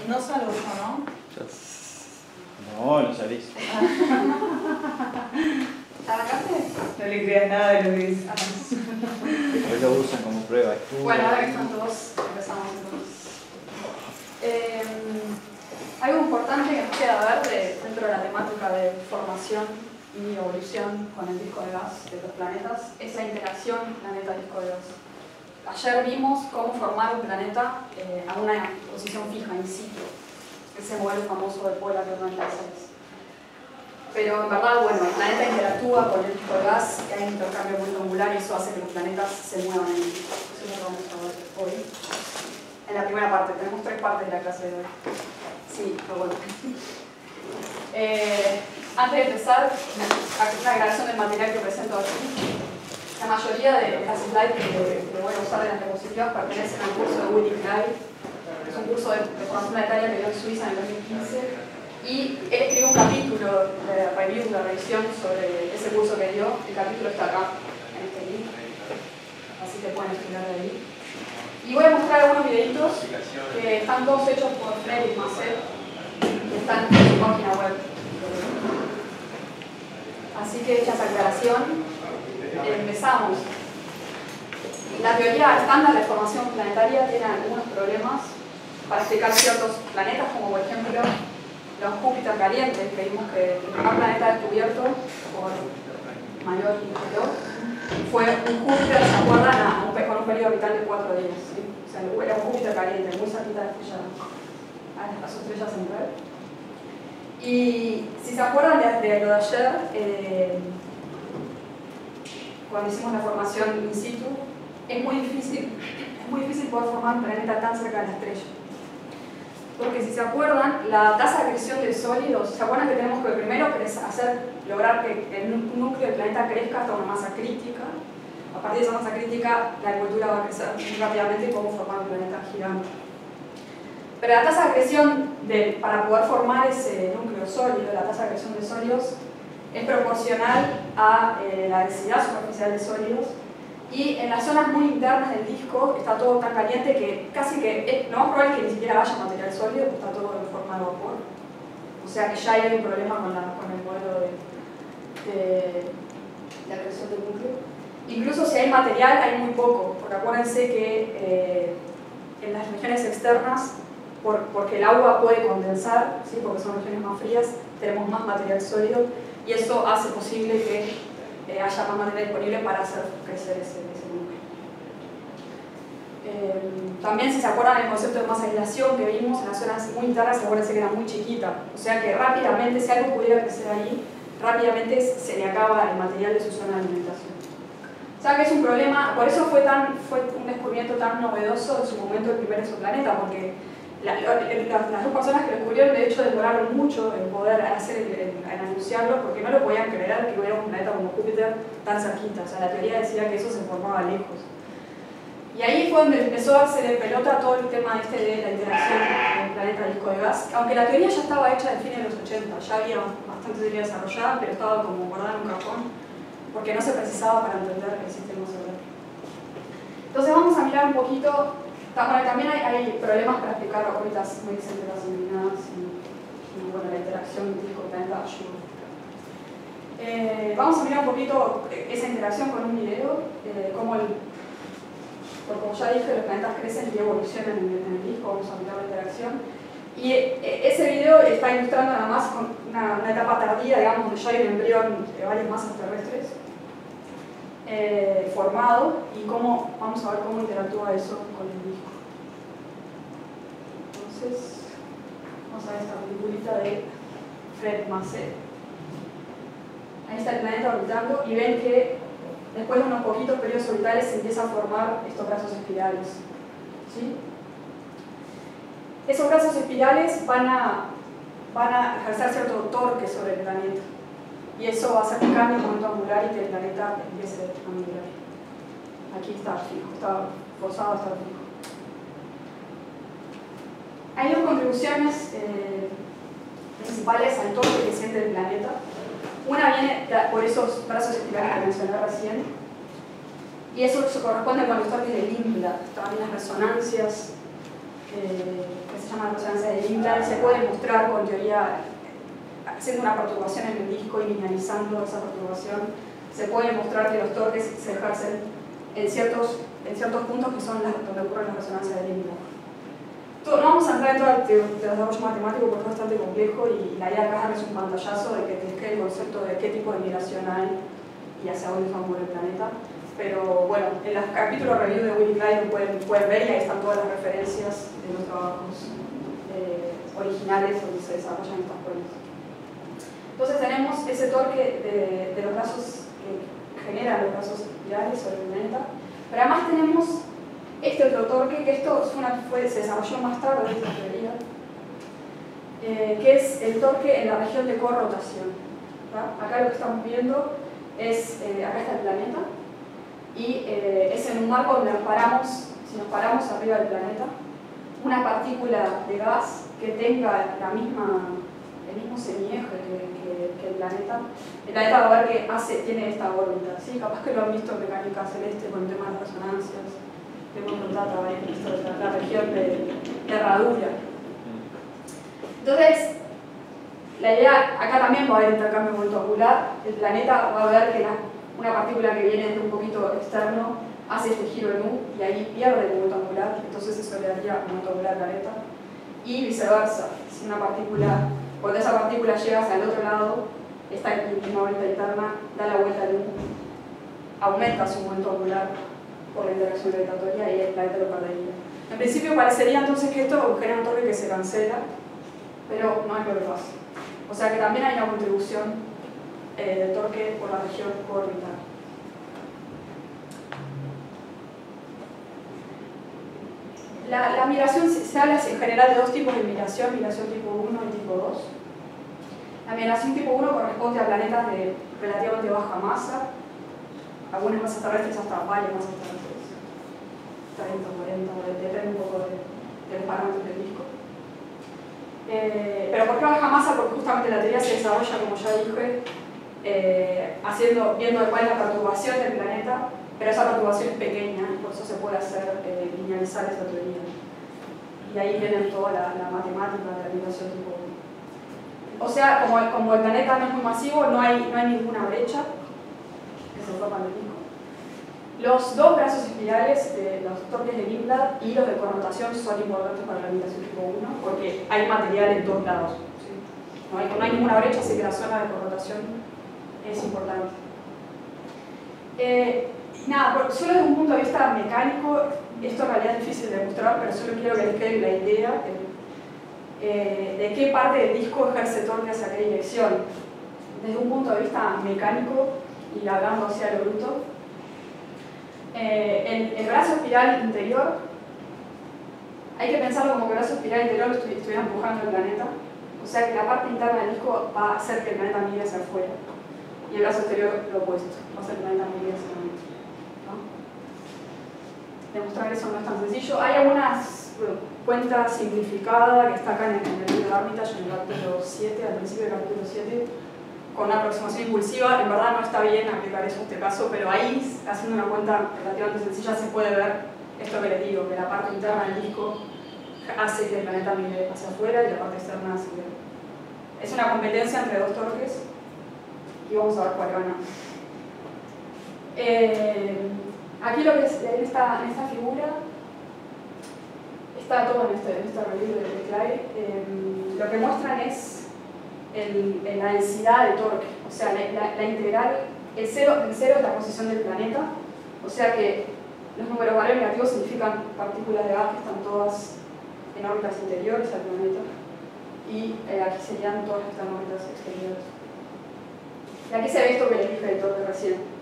No salgo yo, ¿no? No, no salís. ¿Arrancaste? No le creas nada de lo que dice. Hoy lo usan como prueba. Bueno, ahora que están todos, empezamos entonces. Algo importante que nos queda ver dentro de la temática de formación y evolución con el disco de gas de los planetas es la interacción planeta-disco de gas. Ayer vimos cómo formar un planeta a una posición fija, in situ, ese modelo famoso de Polar 96. Pero en verdad, bueno, el planeta interactúa con el disco de gas, hay un intercambio muy angular y eso hace que los planetas se muevan en el disco. Eso es lo que vamos a ver hoy. En la primera parte, tenemos 3 partes de la clase de hoy. Sí, pero bueno. Antes de empezar, una aclaración del material que presento aquí. La mayoría de las slides que voy a usar de las diapositivas pertenecen al curso de Willy Clay. Es un curso de formación planetaria que dio en Suiza en el 2015. Y él escribió un capítulo de review, de revisión sobre ese curso que dio. El capítulo está acá, en este link. Así que pueden estudiar de ahí. Y voy a mostrar algunos videitos que están todos hechos por Fred y Macet, que están en su página web. Así que hecha esa aclaración, empezamos. La teoría estándar de formación planetaria tiene algunos problemas para explicar ciertos planetas, como por ejemplo los Júpiter calientes, que vimos que el primer planeta descubierto por Mayor y Mayor fue un Júpiter, ¿se acuerdan? Con un periodo orbital de 4 días. ¿Sí? O sea, era un Júpiter caliente, muy cerquita de a su estrella central. Y si se acuerdan de lo de ayer, cuando hicimos la formación in situ, es muy difícil poder formar un planeta tan cerca de la estrella. Porque si se acuerdan, la tasa de acreción de sólidos, ¿se acuerdan que tenemos que primero lograr que el núcleo del planeta crezca hasta una masa crítica? A partir de esa masa crítica, la agricultura va a crecer muy rápidamente y podemos formar un planeta gigante. Pero la tasa de acreción, para poder formar ese núcleo sólido, la tasa de acreción de sólidos, es proporcional a la densidad superficial de sólidos. Y en las zonas muy internas del disco está todo tan caliente que casi que lo más probable es que ni siquiera haya material sólido, porque está todo en forma de vapor. O sea que ya hay un problema con el modelo de acreción del núcleo. Incluso si hay material, hay muy poco, porque acuérdense que en las regiones externas, porque el agua puede condensar, ¿sí? Porque son regiones más frías, tenemos más material sólido y eso hace posible que haya más material disponible para hacer crecer ese núcleo. También, si se acuerdan el concepto de masa de aislación que vimos en las zonas muy internas, acuérdense que era muy chiquita, o sea que rápidamente, si algo pudiera crecer ahí, rápidamente se le acaba el material de su zona de alimentación. O sea que es un problema, por eso fue un descubrimiento tan novedoso en su momento el primer exoplaneta, porque las 2 personas que lo descubrieron de hecho demoraron mucho en poder en anunciarlo, porque no lo podían creer que hubiera un planeta como Júpiter tan cerquita. O sea, la teoría decía que eso se formaba lejos. Y ahí fue donde empezó a darse de pelota todo el tema de la interacción del planeta disco de gas, aunque la teoría ya estaba hecha de fines de los 80, ya había bastante teoría desarrollada, pero estaba como guardada en un cajón, porque no se precisaba para entender el sistema solar. Entonces vamos a mirar un poquito. También hay problemas para explicar órbitas muy excéntricas iluminadas y bueno, la interacción disco-planeta ayuda. Vamos a mirar un poquito esa interacción con un video, porque como ya dije, los planetas crecen y evolucionan en el disco, vamos a mirar la interacción. Y ese video está ilustrando nada más con una etapa tardía, digamos, donde ya hay un embrión de varias masas terrestres formado y vamos a ver cómo interactúa eso con el disco. Entonces, vamos a ver esta peliculita de Fred Macet. Ahí está el planeta orbitando y ven que después de unos poquitos periodos orbitales se empieza a formar estos brazos espirales. ¿Sí? Esos brazos espirales van a ejercer cierto torque sobre el planeta. Y eso va a hacer un cambio en el momento angular y que el planeta empiece a migrar. Aquí está fijo, está forzado a estar fijo. Hay 2 contribuciones principales al torque que siente el planeta. Una viene por esos brazos espirales que mencioné recién, y eso se corresponde con los torques del IMPLA, también las resonancias que se llama resonancia de Lindblad, se puede mostrar con teoría, haciendo una perturbación en el disco y linealizando esa perturbación, se puede mostrar que los torques se ejercen en ciertos puntos que son donde ocurren las resonancias de Lindblad. No vamos a entrar en todo el desarrollo matemático porque es bastante complejo y la idea acá es darles un pantallazo de que te quede el concepto de qué tipo de migración hay y hacia dónde vamos por el planeta. Pero bueno, en los capítulos review de Willy Klein pueden ver y ahí están todas las referencias de los trabajos originales donde se desarrollan estas pruebas. Entonces tenemos ese torque de los brazos que generan los brazos espirales sobre el planeta, pero además tenemos este otro torque, que esto se desarrolló más tarde de esta teoría, que es el torque en la región de corrotación. Acá lo que estamos viendo es, acá está el planeta, y es en un marco donde si nos paramos arriba del planeta, una partícula de gas que tenga el mismo semieje que el planeta. El planeta va a ver que tiene esta órbita, ¿sí? Capaz que lo han visto en mecánica celeste con el tema de las resonancias. Hemos contado también la región de herradura. Entonces, la idea, acá también va a haber intercambio de momento angular. El planeta va a ver que una partícula que viene de un poquito externo hace este giro en U y ahí pierde el momento angular, entonces eso le daría un momento angular al planeta. Y viceversa, si cuando esa partícula llega hacia el otro lado, esta misma órbita interna da la vuelta en U, aumenta su momento angular por la interacción gravitatoria y el planeta lo perdería. En principio parecería entonces que esto genera un torque que se cancela, pero no es lo que pasa. O sea que también hay una contribución del torque por la región coorbital. La migración se habla en general de dos tipos de migración tipo 1 y tipo 2. La migración tipo 1 corresponde a planetas de relativamente baja masa, algunas masas terrestres hasta varias masas terrestres, 30, 40, depende un poco de los parámetros del disco. Pero ¿por qué baja masa? Porque justamente la teoría se desarrolla, como ya dije, viendo cuál es la perturbación del planeta, pero esa perturbación es pequeña y por eso se puede hacer linealizar esa teoría. Y ahí viene toda la matemática de la migración tipo 1. O sea, como el planeta no es muy masivo, no hay ninguna brecha que se forma en el disco. Los dos brazos espirales, los torques de Lindblad y los de connotación, son importantes para la migración tipo 1 porque hay material en todos lados. ¿Sí? No hay ninguna brecha, así que la zona de connotación es importante. Nada, solo desde un punto de vista mecánico, esto en realidad es difícil de demostrar, pero solo quiero que les quede la idea de qué parte del disco ejerce torque hacia qué dirección. Desde un punto de vista mecánico y hablando hacia lo bruto, el brazo espiral interior, hay que pensarlo como que el brazo espiral interior estuviera empujando el planeta, o sea que la parte interna del disco va a hacer que el planeta mire hacia afuera y el brazo exterior lo opuesto, va a hacer que el planeta mire hacia adentro. Demostrar eso no es tan sencillo. Hay algunas cuentas simplificadas que está acá en el libro de Armitage, en el capítulo 7, al principio del capítulo 7, con una aproximación impulsiva. En verdad no está bien aplicar eso en este caso, pero ahí, haciendo una cuenta relativamente sencilla, se puede ver esto que les digo, que la parte interna del disco hace que el planeta mire hacia afuera y la parte externa hacia afuera. Es una competencia entre dos torques y vamos a ver cuál gana. Aquí lo que es en esta figura está todo en este review de Clay. Lo que muestran es la densidad de torque, o sea, la integral, el cero es la posición del planeta, o sea que los números variables negativos significan partículas de gas que están todas en órbitas interiores al planeta y aquí serían todas las que están en órbitas exteriores. Y aquí se ve esto que les dije del torque recién.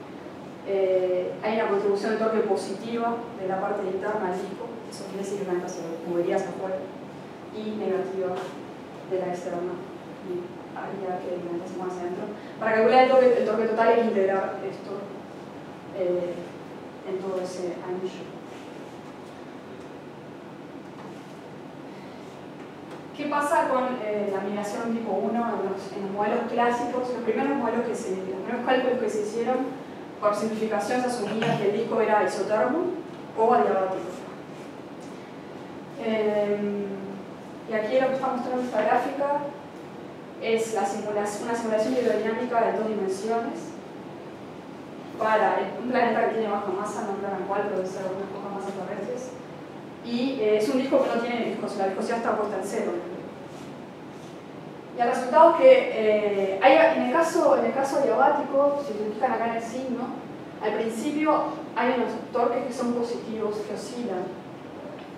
Hay una contribución de torque positiva de la parte interna del disco, eso quiere decir que el planeta se movería hacia afuera, y negativa de la externa, y haría que el planeta se mueva hacia adentro. Para calcular el torque total hay que integrar esto en todo ese anillo. ¿Qué pasa con la migración tipo 1 en los modelos clásicos? Los primeros cálculos que se hicieron, por simplificación se asumía que el disco era isotermo o adiabático. Y lo que está mostrando esta gráfica es una simulación hidrodinámica de 2 dimensiones para un planeta que tiene baja masa, no plan cual, pero debe ser algunas pocas masas terrestres. Y es un disco que no tiene viscosidad, la viscosidad está puesta en 0. Y el resultado es que en el caso adiabático, si se fijan acá en el signo, al principio hay unos torques que son positivos, que oscilan.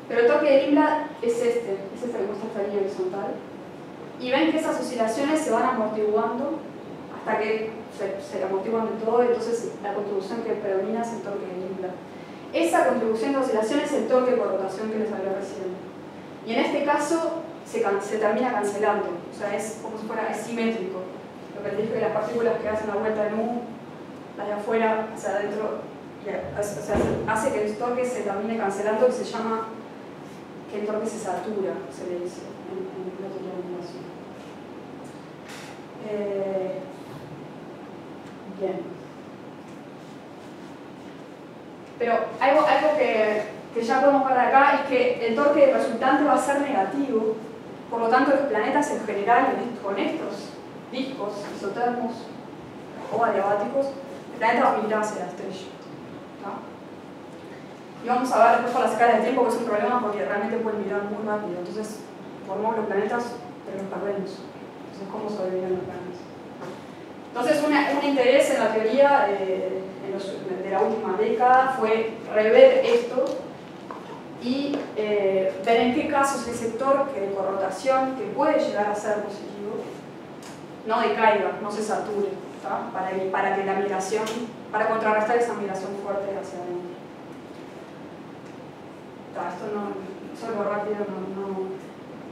Pero el torque de Lindblad es este que muestra esta línea horizontal. Y ven que esas oscilaciones se van amortiguando hasta que se amortiguan de todo, y entonces la contribución que predomina es el torque de Lindblad. Esa contribución de oscilación es el torque por rotación que les hablé recién. Y en este caso se termina cancelando, o sea, es como si fuera simétrico. Lo que les dije que las partículas que hacen la vuelta en U, las de afuera hacia adentro, o sea, hace que el torque se termine cancelando, y se llama que el torque se satura, se le dice en la teoría de animación. Bien. Pero algo que ya podemos ver acá es que el torque resultante va a ser negativo, por lo tanto los planetas en general con estos discos isotermos o adiabáticos, el planeta va a mirar hacia la estrella. ¿No? Y vamos a ver después por la escala de tiempo que es un problema porque realmente pueden mirar muy rápido, entonces formamos los planetas pero los perdemos. Entonces, ¿cómo sobreviven los planetas? Entonces, un interés en la teoría de la última década fue rever esto y ver en qué casos ese torque de corrotación, que puede llegar a ser positivo, no decaiga, no se sature, ¿tá? Para que la migración, para contrarrestar esa migración fuerte hacia adentro. Esto no es algo rápido, no.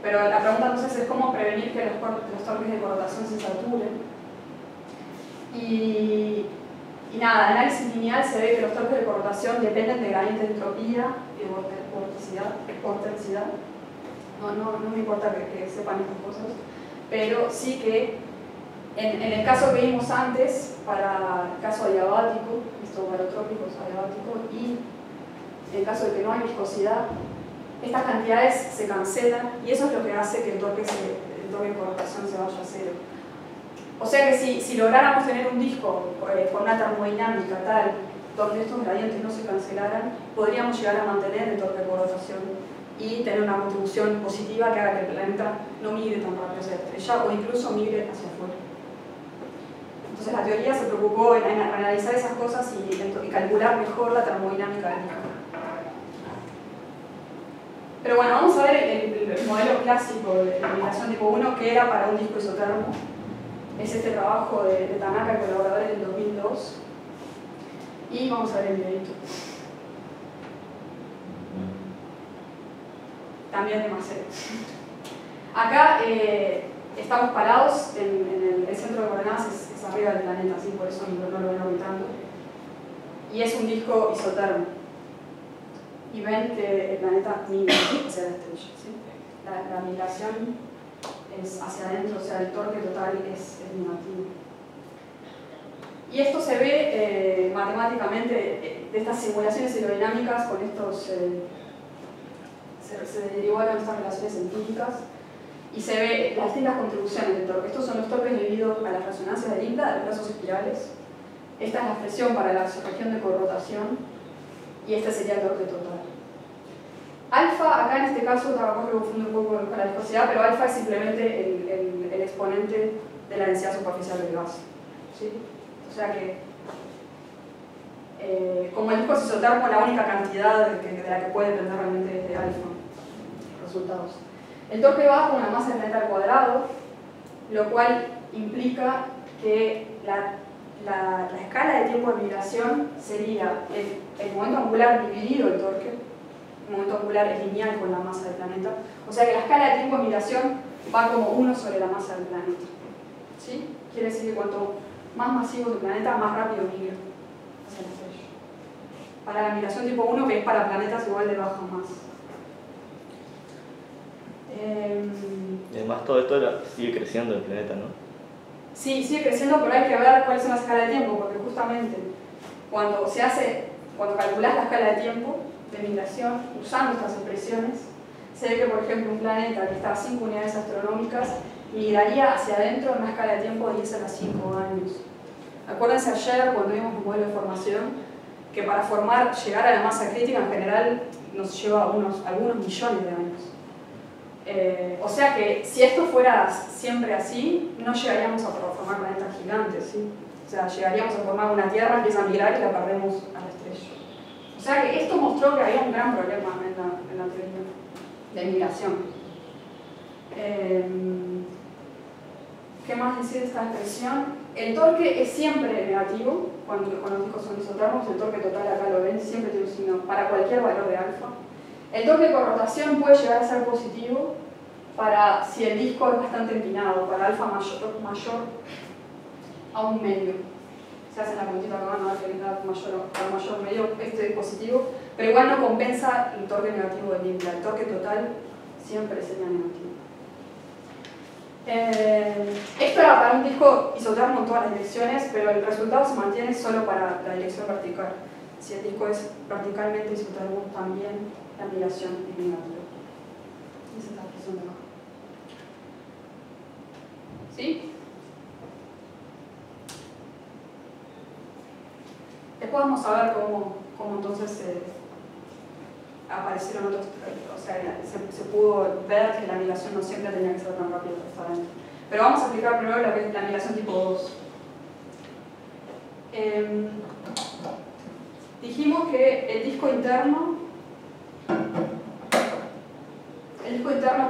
Pero la pregunta entonces es cómo prevenir que los torques de corrotación se saturen. Y nada, en análisis lineal se ve que los torques de corrotación dependen de gradiente de entropía y de vorticidad. No me importa que sepan estas cosas, pero sí que en el caso que vimos antes, para el caso adiabático, esto barotrópico es adiabático, y en el caso de que no hay viscosidad, estas cantidades se cancelan y eso es lo que hace que el torque de corrotación se vaya a cero. O sea que si lográramos tener un disco con una termodinámica tal, donde estos gradientes no se cancelaran, podríamos llegar a mantener el torque de corrotación y tener una contribución positiva que haga que el planeta no migre tan rápido hacia la estrella o incluso migre hacia afuera. Entonces la teoría se preocupó en analizar esas cosas y calcular mejor la termodinámica del disco. Pero bueno, vamos a ver el modelo clásico de migración tipo 1 que era para un disco isotermo. Es este trabajo de Tanaka y colaboradores del 2002. Y vamos a ver el videito. También de Marcelo. Acá estamos parados en el centro de coordenadas, es arriba del planeta, ¿sí? Por eso no lo ven orbitando. Y es un disco isotermo. Y ven que el planeta migra hacia la estrella, ¿sí? La migración es hacia adentro, o sea, el torque total es negativo. Y esto se ve matemáticamente de estas simulaciones hidrodinámicas con estos, se derivaron estas relaciones empíricas y se ve las distintas contribuciones del torque. Estos son los torques debido a las resonancias de Lindblad, de los brazos espirales. Esta es la presión para la región de corrotación y este sería el torque total. Alfa, acá en este caso, tampoco lo confundo un poco con la viscosidad, pero alfa es simplemente el exponente de la densidad superficial del gas. ¿Sí? O sea que, como el disco es isotermo, la única cantidad de la que puede depender realmente es de alfa. Resultados. El torque va con una masa del planeta al cuadrado, lo cual implica que la escala de tiempo de migración sería el momento angular dividido el torque. El momento angular es lineal con la masa del planeta. O sea que la escala de tiempo de migración va como 1 sobre la masa del planeta. ¿Sí? Quiere decir que cuanto más masivo es el planeta, más rápido migra hacia la estrella. Para la migración tipo 1, que es para planetas igual de baja masa. Y además todo esto sigue creciendo el planeta, ¿no? Sí, sigue creciendo, pero hay que ver cuál es la escala de tiempo, porque justamente cuando calculas la escala de tiempo de migración, usando estas expresiones, se ve que, por ejemplo, un planeta que está a 5 unidades astronómicas migraría hacia adentro en una escala de tiempo de 10 a la 5 años. Acuérdense ayer, cuando vimos un modelo de formación, que para llegar a la masa crítica en general nos lleva algunos millones de años. O sea que si esto fuera siempre así, no llegaríamos a formar planetas gigantes, ¿sí? O sea, llegaríamos a formar una Tierra, empieza a migrar y la perdemos a la estrella. O sea que esto mostró que había un gran problema en la teoría de migración. ¿Qué más decir de esta expresión? El torque es siempre negativo, cuando los discos son isotermos, el torque total acá lo ven, siempre tiene un signo para cualquier valor de alfa. El torque con rotación puede llegar a ser positivo para si el disco es bastante empinado, para alfa mayor a un medio. Se hace en la puntita acá, no da que venga mayor medio, este es positivo, pero igual no compensa el torque negativo del Nibla. El torque total siempre sería negativo. Esto era para un disco isotermo en todas las direcciones, pero el resultado se mantiene solo para la dirección vertical. Si el disco es verticalmente isotermo, también la migración es negativa. Esa es la expresión de abajo. ¿Sí? Después vamos a ver cómo entonces aparecieron otros, o sea, se pudo ver que la migración no siempre tenía que ser tan rápida para estar adentro. Pero vamos a explicar primero lo que es la migración tipo 2. Dijimos que el disco interno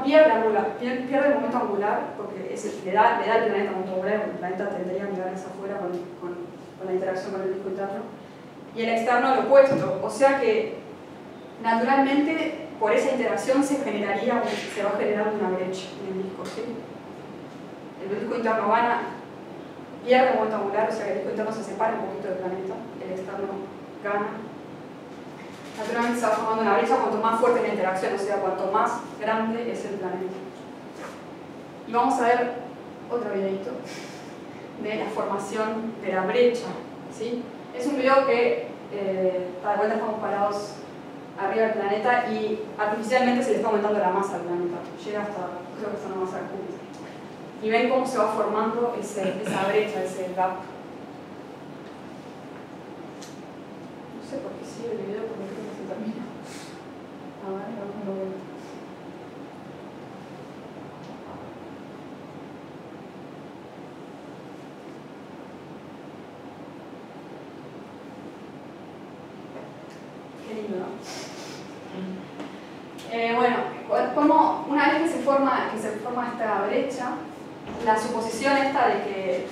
pierde el momento angular, porque le da el planeta momento angular, porque el planeta tendría a mirar hacia afuera con la interacción con el disco interno, y el externo lo opuesto, o sea que naturalmente por esa interacción se va a generar una brecha en el disco, ¿sí? El disco interno pierde el momento angular, o sea que el disco interno se separa un poquito del planeta, el externo gana. Naturalmente se va formando una brecha cuanto más fuerte es la interacción, o sea, cuanto más grande es el planeta. Y vamos a ver otro videito de la formación de la brecha, ¿sí? Es un video que, de vuelta estamos parados arriba del planeta y artificialmente se le está aumentando la masa al planeta. Llega hasta, creo que está una masa de Júpiter. Y ven cómo se va formando esa brecha, ese gap. No sé por qué sigue el video, porque creo que se termina. A ver, vamos a ver. Qué lindo, ¿no? Bueno, una vez que se forma esta brecha, la suposición esta de que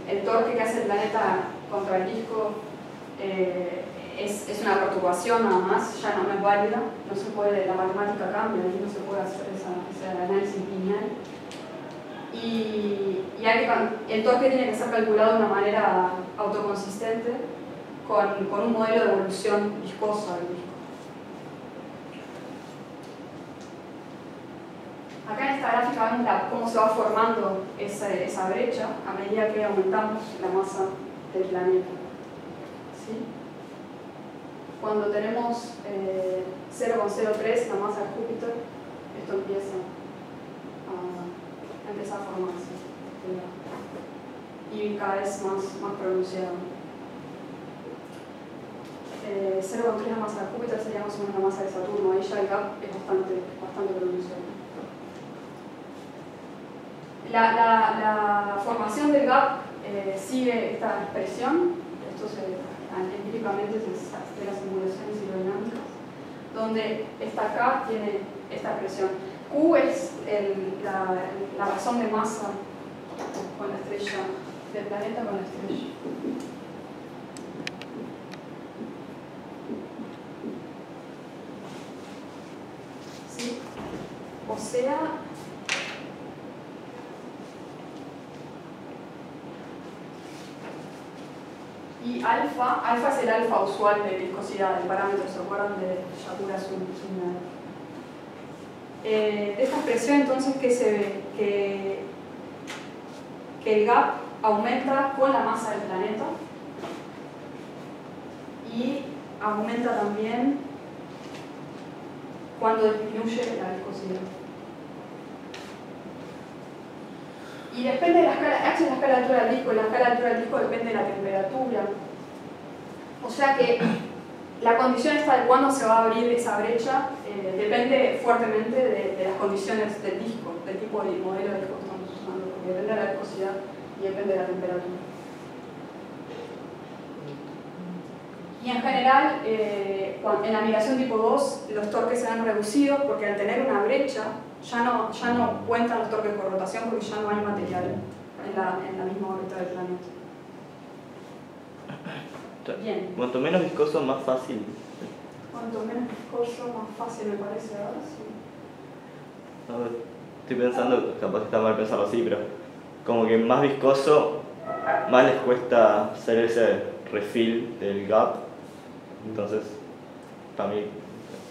el torque que hace el planeta contra el disco es una perturbación nada más, ya no es válida, no se puede, la matemática cambia, y no se puede hacer ese análisis lineal. Y el torque tiene que ser calculado de una manera autoconsistente con un modelo de evolución viscosa del disco. Acá en esta gráfica vemos cómo se va formando esa brecha a medida que aumentamos la masa del planeta. ¿Sí? Cuando tenemos 0,03 la masa de Júpiter, esto empieza a formarse. Y cada vez más pronunciado. 0,3 la masa de Júpiter sería más o menos la masa de Saturno, ahí ya el gap es bastante pronunciado. La formación del gap sigue esta expresión, esto empíricamente de las simulaciones hidrodinámicas, donde esta K tiene esta expresión. Q es la razón de masa con la estrella, del planeta con la estrella. ¿Sí? O sea, y alfa es el alfa usual de viscosidad, el parámetro, ¿se acuerdan de Shapura Sunyaev? De esta expresión entonces que se ve que el gap aumenta con la masa del planeta y aumenta también cuando disminuye la viscosidad. Y depende de la escala, H es la escala de altura del disco, y la escala de altura del disco depende de la temperatura. O sea que la condición esta de cuándo se va a abrir esa brecha depende fuertemente de las condiciones del disco, del tipo de modelo de disco que estamos usando, porque depende de la viscosidad y depende de la temperatura. Y en general, en la migración tipo 2, los torques se han reducido porque al tener una brecha ya no cuentan los torques por rotación porque ya no hay material en la misma órbita del planeta. Bien. Cuanto menos viscoso, más fácil. Cuanto menos viscoso, más fácil me parece ahora, sí. No, estoy pensando, capaz que está mal pensarlo así, pero como que más viscoso, más les cuesta hacer ese refill del gap. Entonces, para mí,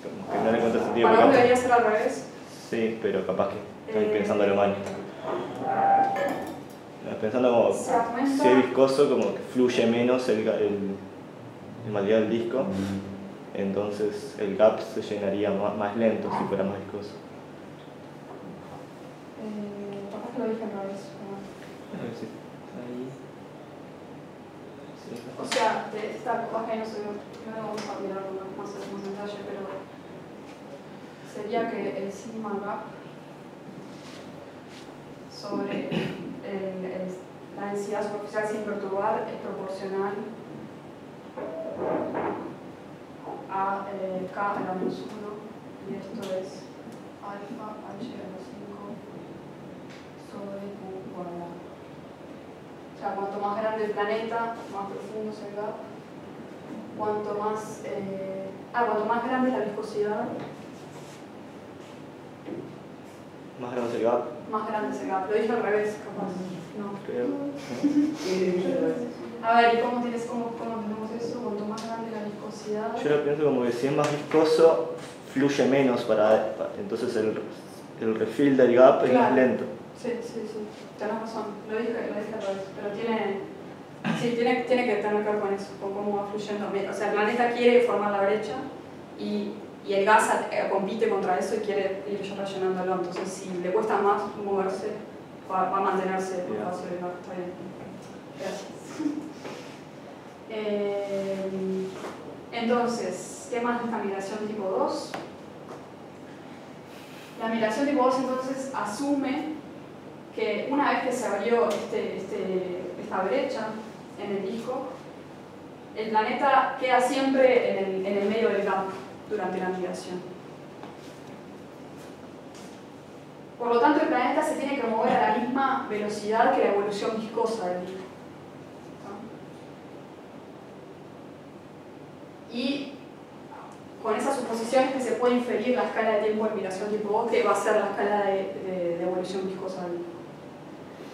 como que no le encuentro sentido. Para vos debería ser al revés. Sí, pero capaz que estoy pensándolo mal. Pensando como, si es viscoso, como que fluye menos el material del disco, entonces el gap se llenaría más lento si fuera más viscoso. Capaz que lo dije al revés. A ver si ahí. Sí. O sea, esta capaz que no se ve, no vamos a mirarlo más en detalle, pero sería que el sigma gap sobre la densidad superficial sin perturbar es proporcional a K a la menos 1, y esto es alfa h a la 5 sobre Q cuadrado. O sea, cuanto más grande el planeta, más profundo es el gap. Cuanto más grande es la viscosidad, Más grande es el gap. más grande es el gap. Lo dije al revés, capaz. No. Creo. A ver, ¿y cómo tenemos eso? Cuanto más grande la viscosidad. Yo lo pienso como que si es más viscoso, fluye menos entonces el refill del gap es más lento. Sí, tenés razón. Lo dije al revés, pero tiene que tener que ver con eso, con cómo va fluyendo. O sea, el planeta quiere formar la brecha y el gas compite contra eso y quiere ir rellenándolo. Entonces, si le cuesta más moverse, va a mantenerse el espacio del gas. Está bien. Gracias. Entonces, ¿qué más de esta migración tipo 2? La migración tipo 2 entonces asume que una vez que se abrió esta brecha en el disco, el planeta queda siempre en el medio del gap durante la migración. Por lo tanto, el planeta se tiene que mover a la misma velocidad que la evolución viscosa del disco. Y con esas suposiciones que se puede inferir la escala de tiempo de migración tipo 2, que va a ser la escala de evolución viscosa del disco.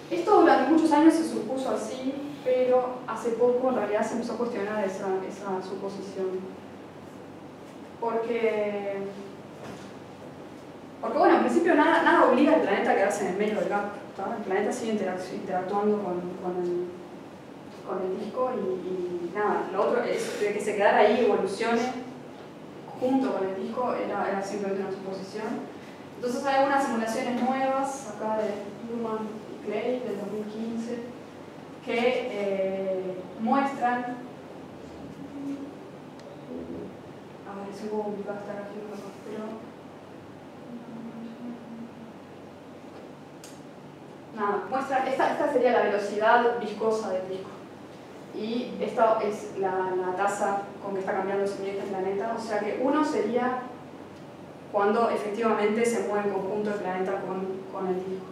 Esto durante muchos años se supuso así, pero hace poco en realidad se empezó a cuestionar esa suposición. Porque bueno, en principio nada obliga al planeta a quedarse en el medio del gap. El planeta sigue interactuando con el disco y nada, lo otro es de que se quedara ahí y evolucione junto con el disco era simplemente una suposición. Entonces hay algunas simulaciones nuevas acá de Newman y Clay del 2015 que muestran, a ver, es un poco complicado estar aquí, pero nada, muestran, esta sería la velocidad viscosa del disco y esta es la tasa con que está cambiando el siguiente planeta, o sea que uno sería cuando efectivamente se mueve el conjunto del planeta con el disco.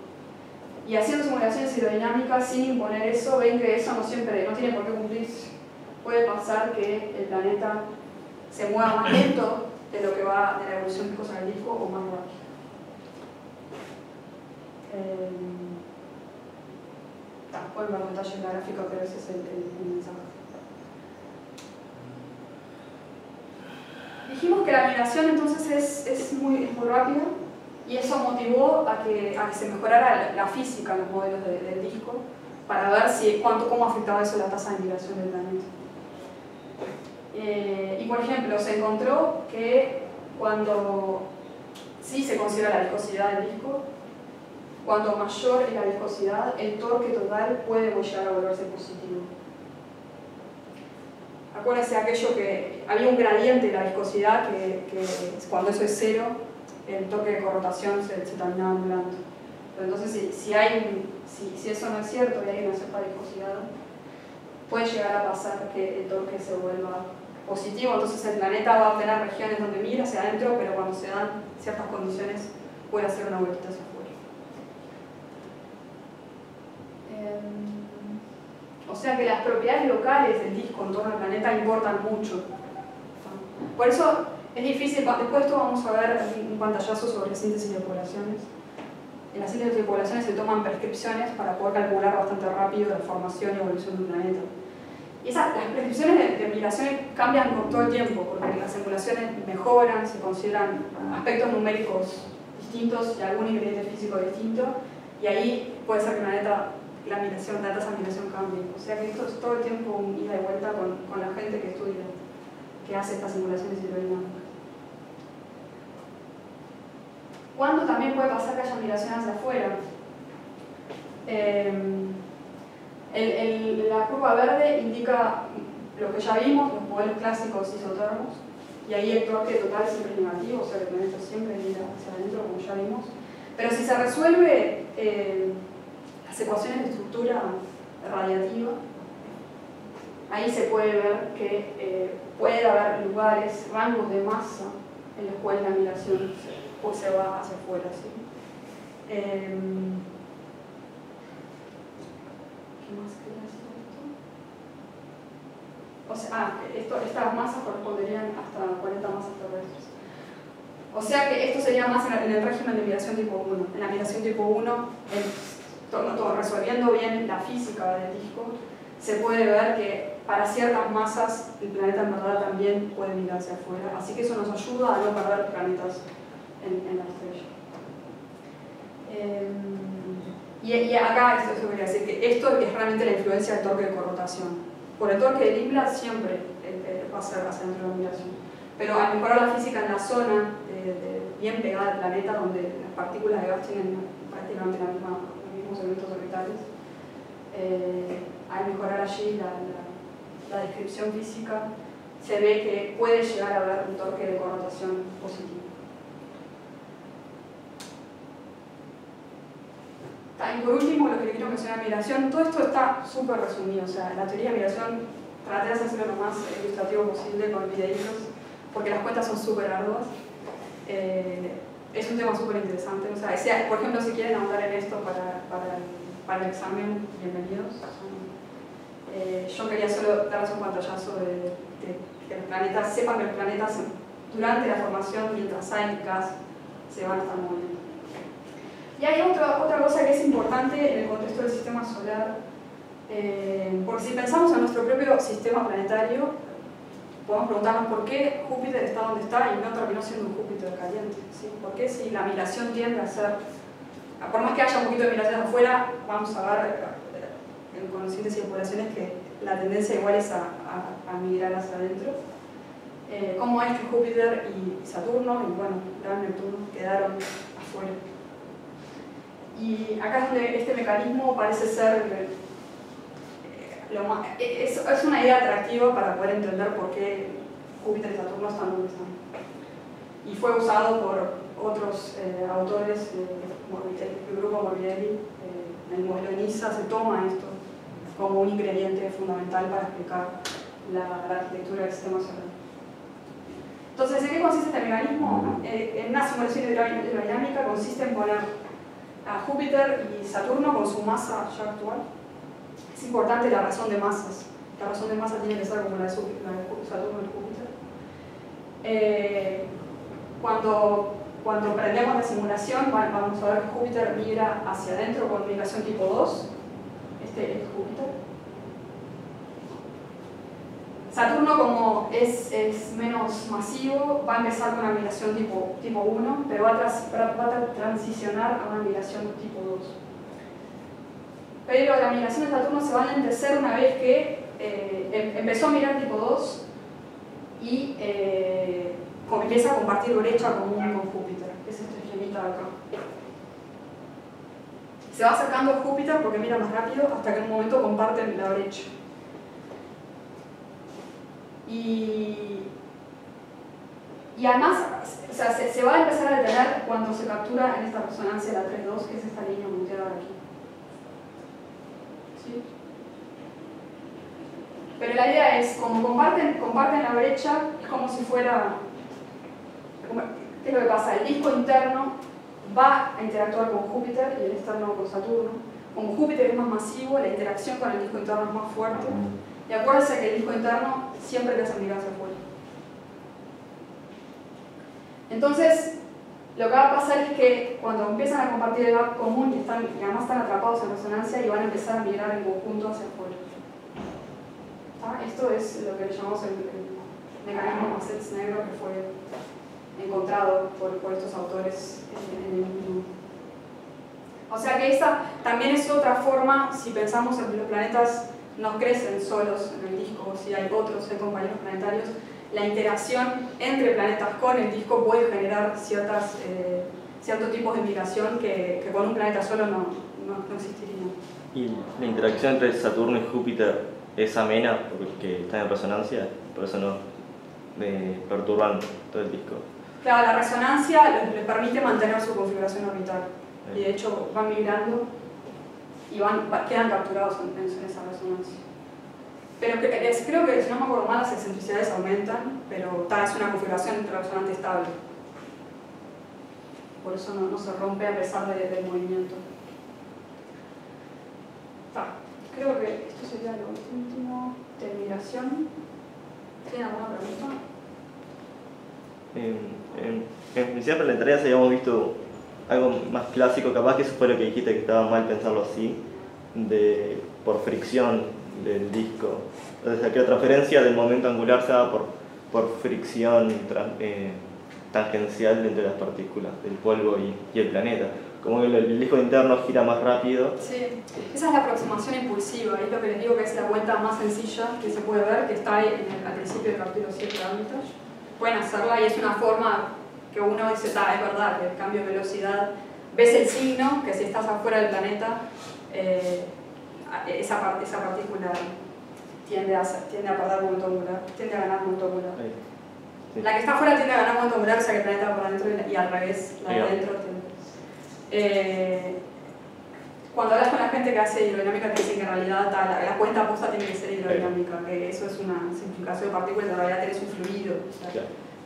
Y haciendo simulaciones hidrodinámicas sin imponer eso, ven que eso no tiene por qué cumplirse. Puede pasar que el planeta se mueva más lento de lo que va de la evolución viscosa del disco o más rápido. Pueden ver detalle en la gráfica, pero ese es el mensaje. Dijimos que la migración entonces es muy rápida y eso motivó a que se mejorara la física en los modelos del disco para ver cómo afectaba eso la tasa de migración del planeta. Y por ejemplo, se encontró que cuando sí se considera la viscosidad del disco. Cuanto mayor es la viscosidad, el torque total puede llegar a volverse positivo. Acuérdense aquello que había un gradiente de la viscosidad que cuando eso es cero, el torque de corrotación se terminaba anulando. Entonces, si eso no es cierto y hay una cierta viscosidad, puede llegar a pasar que el torque se vuelva positivo. Entonces el planeta va a tener regiones donde mira hacia adentro, pero cuando se dan ciertas condiciones puede hacer una vueltita hacia afuera. O sea que las propiedades locales del disco en torno al planeta importan mucho. Por eso es difícil, después de esto vamos a ver un pantallazo sobre síntesis de poblaciones. En la síntesis de poblaciones se toman prescripciones para poder calcular bastante rápido la formación y evolución de un planeta. Y las prescripciones de migración cambian con todo el tiempo, porque las simulaciones mejoran, se consideran aspectos numéricos distintos y algún ingrediente físico distinto, y ahí puede ser que la tasa de migración cambie. O sea que esto es todo el tiempo un ida y vuelta con la gente que estudia, que hace estas simulaciones hidrodinámicas. ¿Cuándo también puede pasar que haya migración hacia afuera? La curva verde indica lo que ya vimos, los modelos clásicos isotermos, y ahí el torque total siempre es negativo, o sea que el planeta siempre mira hacia adentro, como ya vimos. Pero si se resuelve las ecuaciones de estructura radiativa, ahí se puede ver que puede haber lugares, rangos de masa en los cuales la migración se va hacia afuera. ¿Sí? ¿Qué más quería decir esto? O sea, estas masas corresponderían hasta 40 masas terrestres. O sea que esto sería más en el régimen de migración tipo 1. En la migración tipo 1, resolviendo bien la física del disco, se puede ver que para ciertas masas el planeta en verdad también puede migrar hacia afuera. Así que eso nos ayuda a no perder planetas en la estrella. Y acá esto quería decir que esto es realmente la influencia del torque de corrotación. Por el torque de Lindblad siempre va a ser hacia dentro de la migración. Pero al mejorar la física en la zona bien pegada al planeta, donde las partículas de gas tienen prácticamente los mismos elementos orbitales, al mejorar allí la descripción física, se ve que puede llegar a haber un torque de corrotación positivo. Y por último, lo que le quiero mencionar, migración, todo esto está súper resumido, o sea, la teoría de migración traté de hacerlo lo más ilustrativo posible con videitos, porque las cuentas son súper arduas. Es un tema súper interesante, o sea, por ejemplo, si quieren ahondar en esto para el examen, bienvenidos. Yo quería solo darles un pantallazo de que los planetas, sepan que los planetas durante la formación, mientras hay gas, se van a estar moviendo. Y hay otra cosa que es importante en el contexto del sistema solar, porque si pensamos en nuestro propio sistema planetario, podemos preguntarnos por qué Júpiter está donde está y no terminó siendo un Júpiter caliente. ¿Sí? ¿Por qué si la migración tiende a ser, por más que haya un poquito de migración afuera, vamos a ver con síntesis de poblaciones que la tendencia igual es a migrar hacia adentro? ¿Cómo es que Júpiter y Saturno, y bueno, Urano y Neptuno, quedaron afuera? Y acá es donde este mecanismo parece ser es una idea atractiva para poder entender por qué Júpiter y Saturno están donde están. Y fue usado por otros autores, el grupo Morbidelli, en el modelo de NISA se toma esto como un ingrediente fundamental para explicar la arquitectura del sistema solar. Entonces, ¿en qué consiste este mecanismo? En una simulación hidrodinámica consiste en poner a Júpiter y Saturno con su masa ya actual. Es importante la razón de masas. La razón de masa tiene que ser como la de Saturno y Júpiter. Cuando prendemos la simulación, vamos a ver que Júpiter migra hacia adentro con migración tipo 2. Este es Júpiter. Saturno, como es menos masivo, va a empezar con una migración tipo 1, pero va a transicionar a una migración tipo 2. Pero la migración de Saturno se va a enlentecer una vez que empezó a migrar tipo 2 y empieza a compartir brecha común con Júpiter. es este esquemita de acá. Se va acercando Júpiter porque mira más rápido hasta que en un momento comparten la brecha. Y además, o sea, se va a empezar a detener cuando se captura en esta resonancia la 3.2, que es esta línea muteada aquí. ¿Sí? Pero la idea es, como comparten la brecha, es como si fuera... ¿Qué es lo que pasa? El disco interno va a interactuar con Júpiter y el externo con Saturno. Como Júpiter es más masivo, la interacción con el disco interno es más fuerte. Y acuérdense que el disco interno siempre te hace mirar hacia afuera. Entonces, lo que va a pasar es que cuando empiezan a compartir el gap común y además están atrapados en resonancia y van a empezar a migrar en conjunto hacia afuera. Esto es lo que le llamamos el mecanismo Massets negro, que fue encontrado por estos autores en el mundo. O sea que esta también es otra forma, si pensamos en que los planetas no crecen solos en el disco, si hay otros, hay compañeros planetarios, la interacción entre planetas con el disco puede generar ciertos tipos de migración que con un planeta solo no existirían. Y la interacción entre Saturno y Júpiter es amena porque están en resonancia, por eso no me perturban todo el disco. Claro, la resonancia les permite mantener su configuración orbital y de hecho van migrando y quedan capturados en esa resonancia. Pero creo que, si no me acuerdo mal, las excentricidades aumentan, pero es una configuración resonante estable. Por eso no se rompe a pesar del movimiento. Creo que esto sería lo último de migración. ¿Tienen alguna pregunta? En física planetaria habíamos visto algo más clásico, capaz que eso fue lo que dijiste, que estaba mal pensarlo así, por fricción del disco. O sea, que la transferencia del momento angular se da por fricción tangencial entre las partículas del polvo y el planeta. Como que el disco interno gira más rápido. Sí, esa es la aproximación impulsiva, es lo que les digo que es la vuelta más sencilla que se puede ver, que está ahí al principio del capítulo 7 de Armitage. Pueden hacerla y es una forma que uno dice, es verdad, que el cambio de velocidad, ves el signo, que si estás afuera del planeta, esa partícula tiende a perder momento angular, tiende a ganar momento angular. Sí. La que está afuera tiende a ganar momento angular, o sea que el planeta va por adentro y al revés, la de adentro tiende. Cuando hablas con la gente que hace hidrodinámica te dicen que en realidad la cuenta posta tiene que ser hidrodinámica, que eso es una simplificación de partículas, en realidad tenés un fluido. O sea,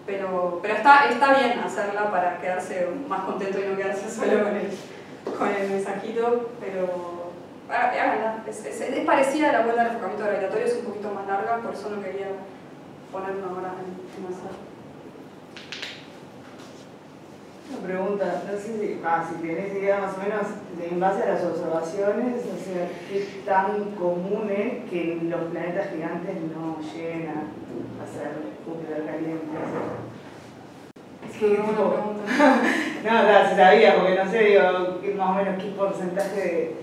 pero está bien hacerla para quedarse más contento y no quedarse solo con el mensajito, pero háganla. Es parecida a la vuelta del enfocamiento gravitatorio, es un poquito más larga, por eso no quería poner una hora en hacer. Una pregunta, no sé si tenés idea más o menos, en base a las observaciones, o sea, ¿qué tan común es que los planetas gigantes no lleguen a ser Júpiter caliente? Es que una pregunta. No, se sabía, porque no sé, digo, más o menos qué porcentaje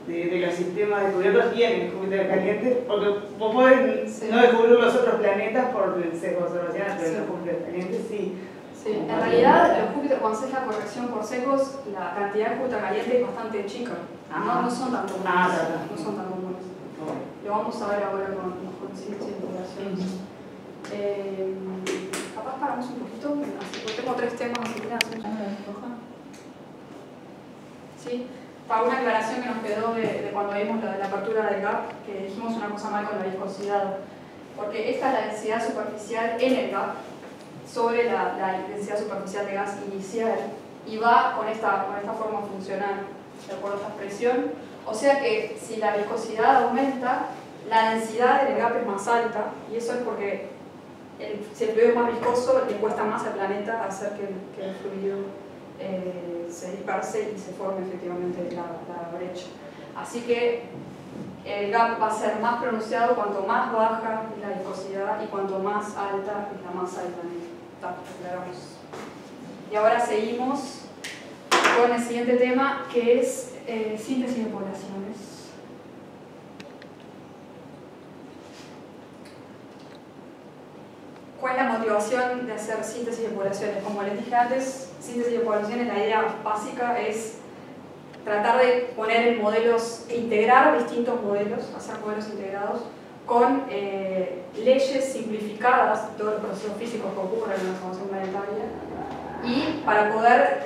de los sistemas descubiertos tienen Júpiter caliente, porque vos podés no descubrir los otros planetas por el sesgo observacional, pero los Júpiter calientes sí. Sí, en realidad los Júpiter, cuando haces la corrección por secos, la cantidad de Júpiter caliente es bastante chica. No son tan comunes. No son tan comunes. Lo vamos a ver ahora con ciencia y población. Capaz paramos un poquito, así, tengo 3 temas, así que sí, para una aclaración que nos quedó de cuando vimos la apertura del gap, que dijimos una cosa mal con la viscosidad. Porque esta es la densidad superficial en el gap sobre la densidad superficial de gas inicial y va con esta forma funcional, de acuerdo a esta expresión. O sea que si la viscosidad aumenta, la densidad en el gap es más alta, y eso es porque si el fluido es más viscoso, le cuesta más al planeta hacer que el fluido se disperse y se forme efectivamente la brecha. Así que el gap va a ser más pronunciado cuanto más baja es la viscosidad y cuanto más alta es la masa del planeta. Aclaramos. Y ahora seguimos con el siguiente tema, que es síntesis de poblaciones. ¿cuál es la motivación de hacer síntesis de poblaciones? Como les dije antes, síntesis de poblaciones, la idea básica es tratar de poner en modelos, integrar distintos modelos, hacer modelos integrados con leyes simplificadas de todos los procesos físicos que ocurren en la formación planetaria y para poder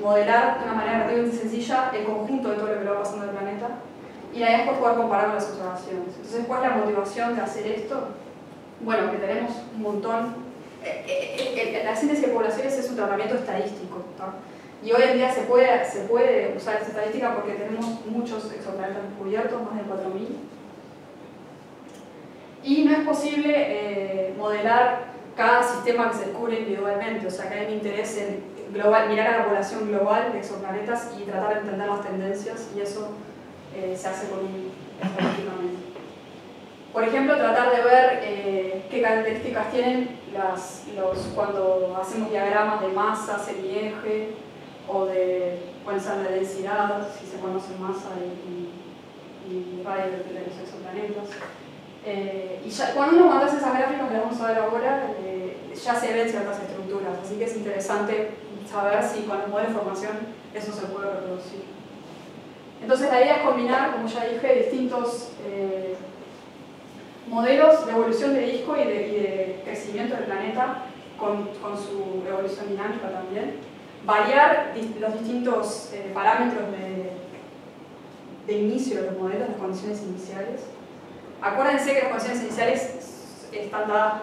modelar de una manera relativamente sencilla el conjunto de todo lo que va pasando en el planeta y la idea es poder comparar con las observaciones. Entonces, ¿cuál es la motivación de hacer esto? Bueno, que tenemos un montón. La síntesis de poblaciones es un tratamiento estadístico, ¿tá? Y hoy en día se puede usar esta estadística porque tenemos muchos exoplanetas descubiertos, más de 4.000. Y no es posible modelar cada sistema que se descubre individualmente, o sea que hay un interés en mirar a la población global de exoplanetas y tratar de entender las tendencias, y eso se hace estadísticamente. Por ejemplo, tratar de ver qué características tienen cuando hacemos diagramas de masa, semieje, o de cuál es la densidad, si se conoce masa y radio de los exoplanetas. Y ya, cuando uno manda esas gráficas que las vamos a ver ahora, ya se ven ciertas estructuras, así que es interesante saber si con el modelo de formación eso se puede reproducir. Entonces la idea es combinar, como ya dije, distintos modelos de evolución de disco y de crecimiento del planeta con su evolución dinámica también. Variar los distintos parámetros de inicio de los modelos, las condiciones iniciales. Acuérdense que las condiciones iniciales están dadas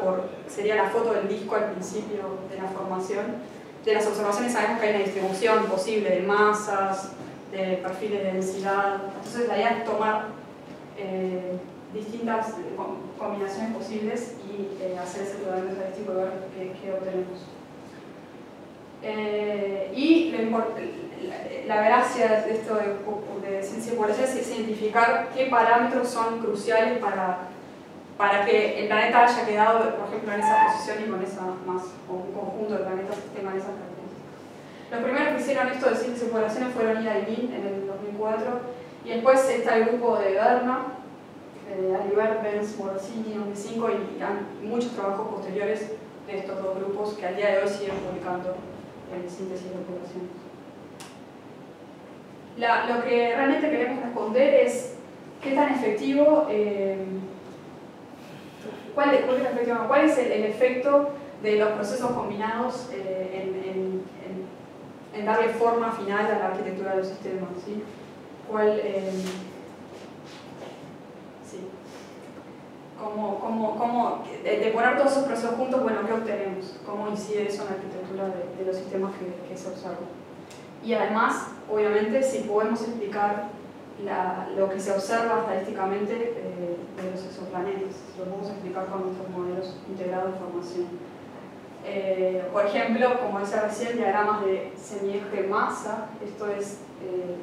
sería la foto del disco al principio de la formación. De las observaciones sabemos que hay una distribución posible de masas, de perfiles de densidad. Entonces la idea es tomar distintas combinaciones posibles y hacer ese tratamiento estadístico y ver qué obtenemos. Y la gracia de esto de ciencia de poblaciones es identificar qué parámetros son cruciales para que el planeta haya quedado, por ejemplo, en esa posición y con esa masa, o un conjunto de planetas que tengan esas características. Los primeros que hicieron esto de ciencia de poblaciones fueron Ida y Min en el 2004, y después está el grupo de Berna, Alibert, Benz, Morosini, 2005, y muchos trabajos posteriores de estos dos grupos que al día de hoy siguen publicando en síntesis de poblaciones. Lo que realmente queremos responder es qué tan efectivo, cuál es el efecto de los procesos combinados en darle forma final a la arquitectura de los sistemas, ¿sí? De poner todos esos procesos juntos, bueno, ¿qué obtenemos? ¿Cómo incide eso en la arquitectura de los sistemas que se observan? Y además, obviamente, si podemos explicar lo que se observa estadísticamente de los exoplanetas, lo podemos explicar con nuestros modelos integrados de formación. Por ejemplo, como decía recién, diagramas de semieje masa, esto es,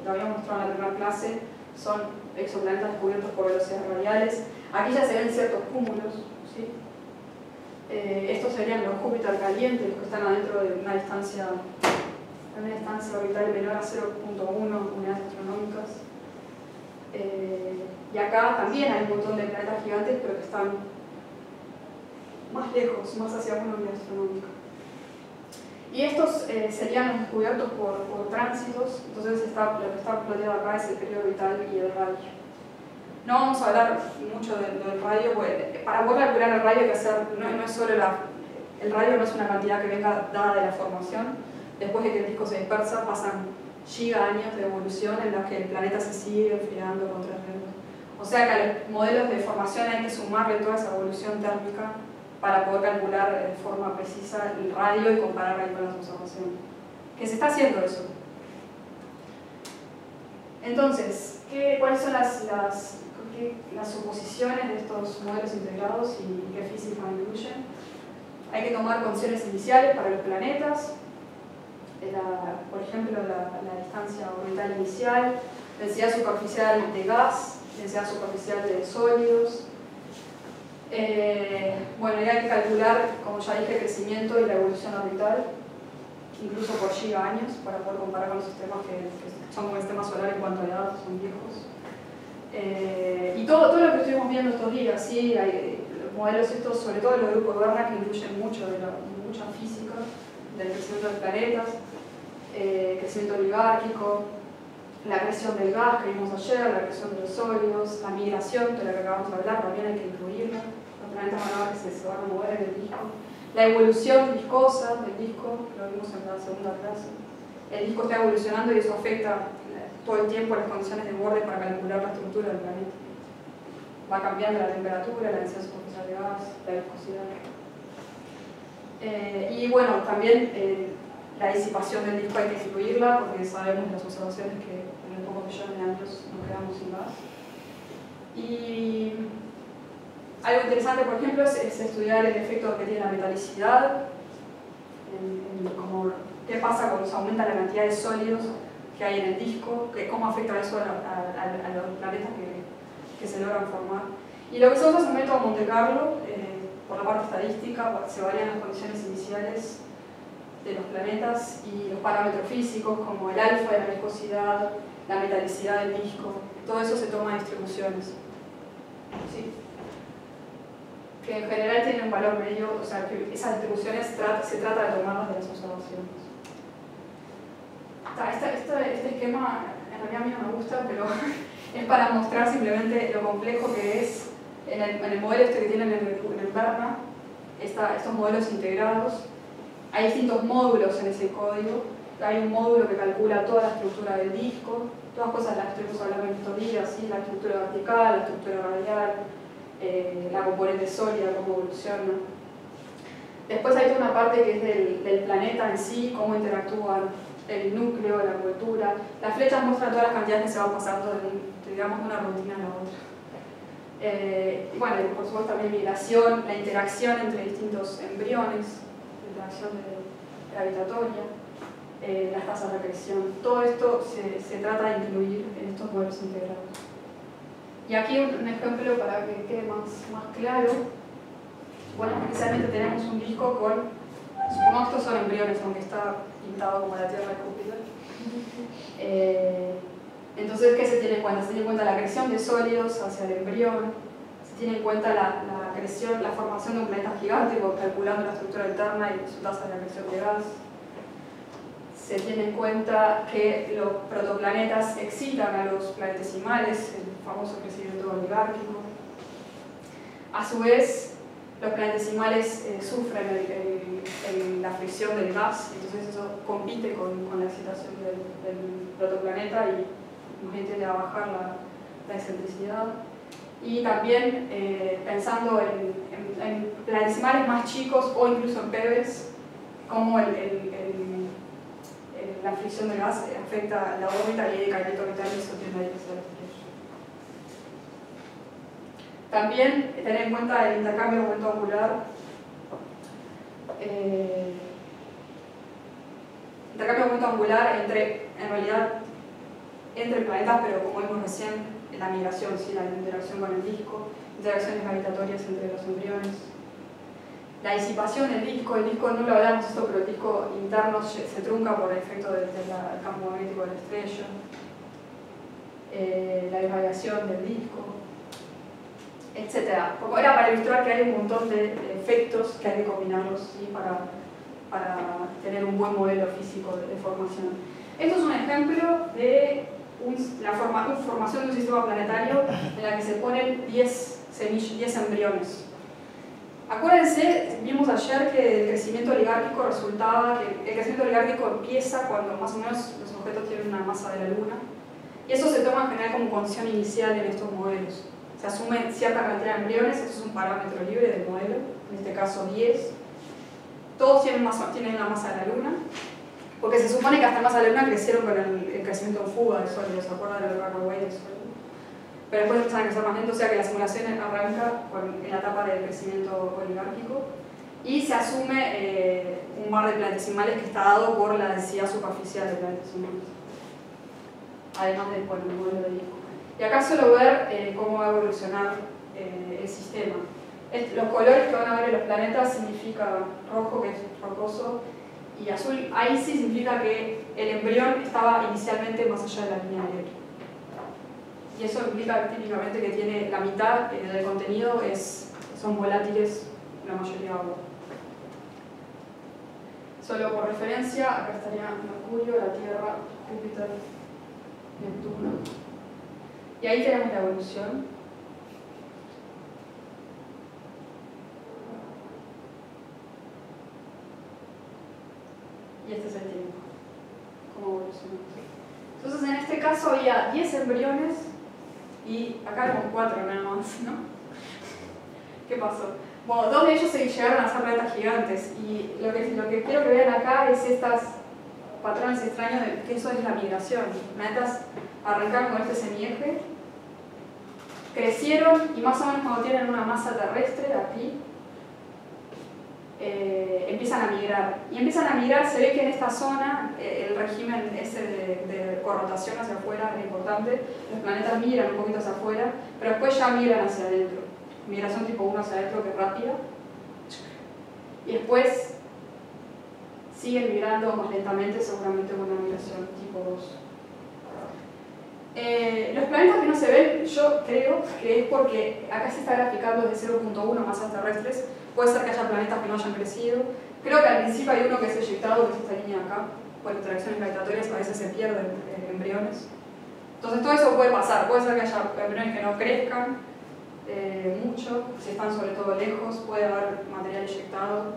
lo habíamos mostrado en la primera clase, son exoplanetas descubiertos por velocidades radiales. Aquí ya se ven ciertos cúmulos, ¿sí? Estos serían los Júpiter calientes, los que están adentro de una distancia orbital menor a 0.1 unidades astronómicas. Y acá también hay un montón de planetas gigantes, pero que están más lejos, más hacia 1 unidad astronómica. Y estos serían los descubiertos por tránsitos, entonces lo que está ploteado acá es el periodo orbital y el radio. No vamos a hablar mucho del radio, porque para poder calcular el radio hay que hacer, no es solo el radio no es una cantidad que venga dada de la formación. Después de que el disco se dispersa pasan giga-años de evolución en los que el planeta se sigue enfriando contra el reloj. O sea que a los modelos de formación hay que sumarle toda esa evolución térmica para poder calcular de forma precisa el radio y comparar ahí con las observaciones. Que se está haciendo eso. Entonces, ¿cuáles son las suposiciones de estos modelos integrados y qué física incluyen? Hay que tomar condiciones iniciales para los planetas, por ejemplo, la distancia orbital inicial, densidad superficial de gas, densidad superficial de sólidos. Bueno, y hay que calcular, como ya dije, el crecimiento y la evolución orbital, incluso por giga-años, para poder comparar con los sistemas que son como el sistema solar en cuanto a edad, son viejos. Y todo lo que estuvimos viendo estos días, ¿sí? modelos estos, sobre todo los grupos de Werner, que incluyen mucha física del crecimiento de los planetas, crecimiento oligárquico, la creación del gas que vimos ayer, la creación de los sólidos, la migración de la que acabamos de hablar, también hay que incluirla. Los planetas van a ver que se van a mover en el disco. La evolución viscosa del disco, lo vimos en la segunda clase. El disco está evolucionando y eso afecta todo el tiempo las condiciones de borde para calcular la estructura del planeta. Va cambiando la temperatura, la densidad superficial de gas, la viscosidad. Y bueno, también la disipación del disco hay que incluirla porque sabemos de las observaciones que en el poco millón de años nos quedamos sin gas. Y algo interesante, por ejemplo, es estudiar el efecto que tiene la metalicidad, como qué pasa cuando se aumenta la cantidad de sólidos que hay en el disco, cómo afecta eso a los planetas que se logran formar. Y lo que se usa es un método Monte Carlo, por la parte estadística, se varían las condiciones iniciales de los planetas y los parámetros físicos como el alfa de la viscosidad, la metalicidad del disco, todo eso se toma de distribuciones. ¿Sí? Que en general tienen un valor medio, o sea, que esas distribuciones se trata de tomarlas de las observaciones. Este esquema en realidad a mí no me gusta, pero es para mostrar simplemente lo complejo que es en el modelo este que tienen en el Berna, estos modelos integrados. Hay distintos módulos en ese código. Hay un módulo que calcula toda la estructura del disco, todas cosas de las que estuvimos hablando en estos días, ¿sí? La estructura vertical, la estructura radial, la componente sólida, cómo evoluciona. Después hay toda una parte que es del planeta en sí, cómo interactúan el núcleo, la envoltura. Las flechas muestran todas las cantidades que se van pasando digamos, de una rutina a la otra. Y bueno, por supuesto también migración, la interacción entre distintos embriones, la interacción gravitatoria, las tasas de acreción. Todo esto se trata de incluir en estos modelos integrados. Y aquí un ejemplo para que quede más claro. Bueno, inicialmente tenemos un disco con, supongamos que estos son embriones, aunque está pintado como la Tierra de Júpiter. Entonces, ¿qué se tiene en cuenta? Se tiene en cuenta la acreción de sólidos hacia el embrión, se tiene en cuenta la formación de un planeta gigante, calculando la estructura interna y su tasa de acreción de gas. Se tiene en cuenta que los protoplanetas excitan a los planetesimales, el famoso crecimiento oligárquico. A su vez, los planetesimales sufren la fricción del gas, entonces eso compite con la excitación del protoplaneta y tiende a bajar la excentricidad. Y también pensando en planetesimales más chicos o incluso en pebes, cómo la fricción del gas afecta la órbita y el caimiento orbital y eso tiende a irse a la estrella. También tener en cuenta el intercambio de momento angular. Intercambio de momento angular en realidad entre planetas, pero como vimos recién, la migración, ¿sí? La interacción con el disco, interacciones gravitatorias entre los embriones. La disipación del disco, el disco no lo hablamos esto, pero el disco interno se trunca por el efecto del campo magnético de la estrella. La irradiación del disco, etc. Como era para ilustrar que hay un montón de efectos que hay que combinarlos, ¿sí? para tener un buen modelo físico de formación. Esto es un ejemplo de la formación de un sistema planetario en la que se ponen 10 embriones. Acuérdense, vimos ayer que el crecimiento oligárquico resultaba que el crecimiento oligárquico empieza cuando más o menos los objetos tienen una masa de la Luna, y eso se toma en general como condición inicial en estos modelos. Se asume cierta cantidad de embriones, eso es un parámetro libre del modelo, en este caso 10. Todos tienen la masa de la Luna, porque se supone que hasta la masa de la Luna crecieron con el crecimiento en fuga de sólidos, ¿se acuerdan del runaway del sólido? Pero después empiezan a crecer más lento, o sea que la simulación arranca en la etapa del crecimiento oligárquico y se asume un mar de planetesimales que está dado por la densidad superficial de planetesimales, además del modelo de disco. Y acá suelo ver cómo va a evolucionar el sistema. Los colores que van a ver en los planetas significa rojo, que es rocoso, y azul, ahí sí significa que el embrión estaba inicialmente más allá de la línea de Eck. Y eso implica típicamente que tiene la mitad del contenido es son volátiles, la mayoría agua. Solo por referencia, acá estaría Mercurio, la Tierra, Júpiter, Neptuno. Y ahí tenemos la evolución. Y este es el tiempo, cómo evolucionamos. Entonces en este caso había 10 embriones y acá vemos 4 nada más, ¿no? ¿Qué pasó? Bueno, 2 de ellos se llegaron a ser planetas gigantes y lo que quiero que vean acá es estos patrones extraños de que eso es la migración. Los planetas arrancaron con este semieje, crecieron y más o menos cuando tienen una masa terrestre, aquí, empiezan a migrar. Y empiezan a migrar, se ve que en esta zona el régimen ese de corrotación hacia afuera es importante. Los planetas migran un poquito hacia afuera, pero después ya migran hacia adentro. Migración tipo 1 hacia adentro, que es rápida. Y después siguen migrando más lentamente, seguramente con una migración tipo 2. Los planetas que no se ven, yo creo que es porque acá se está graficando desde 0.1 masas terrestres. Puede ser que haya planetas que no hayan crecido. Creo que al principio hay uno que es eyectado, que es esta línea acá. Por interacciones gravitatorias a veces se pierden embriones. Entonces todo eso puede pasar. Puede ser que haya embriones que no crezcan mucho, si están sobre todo lejos. Puede haber material eyectado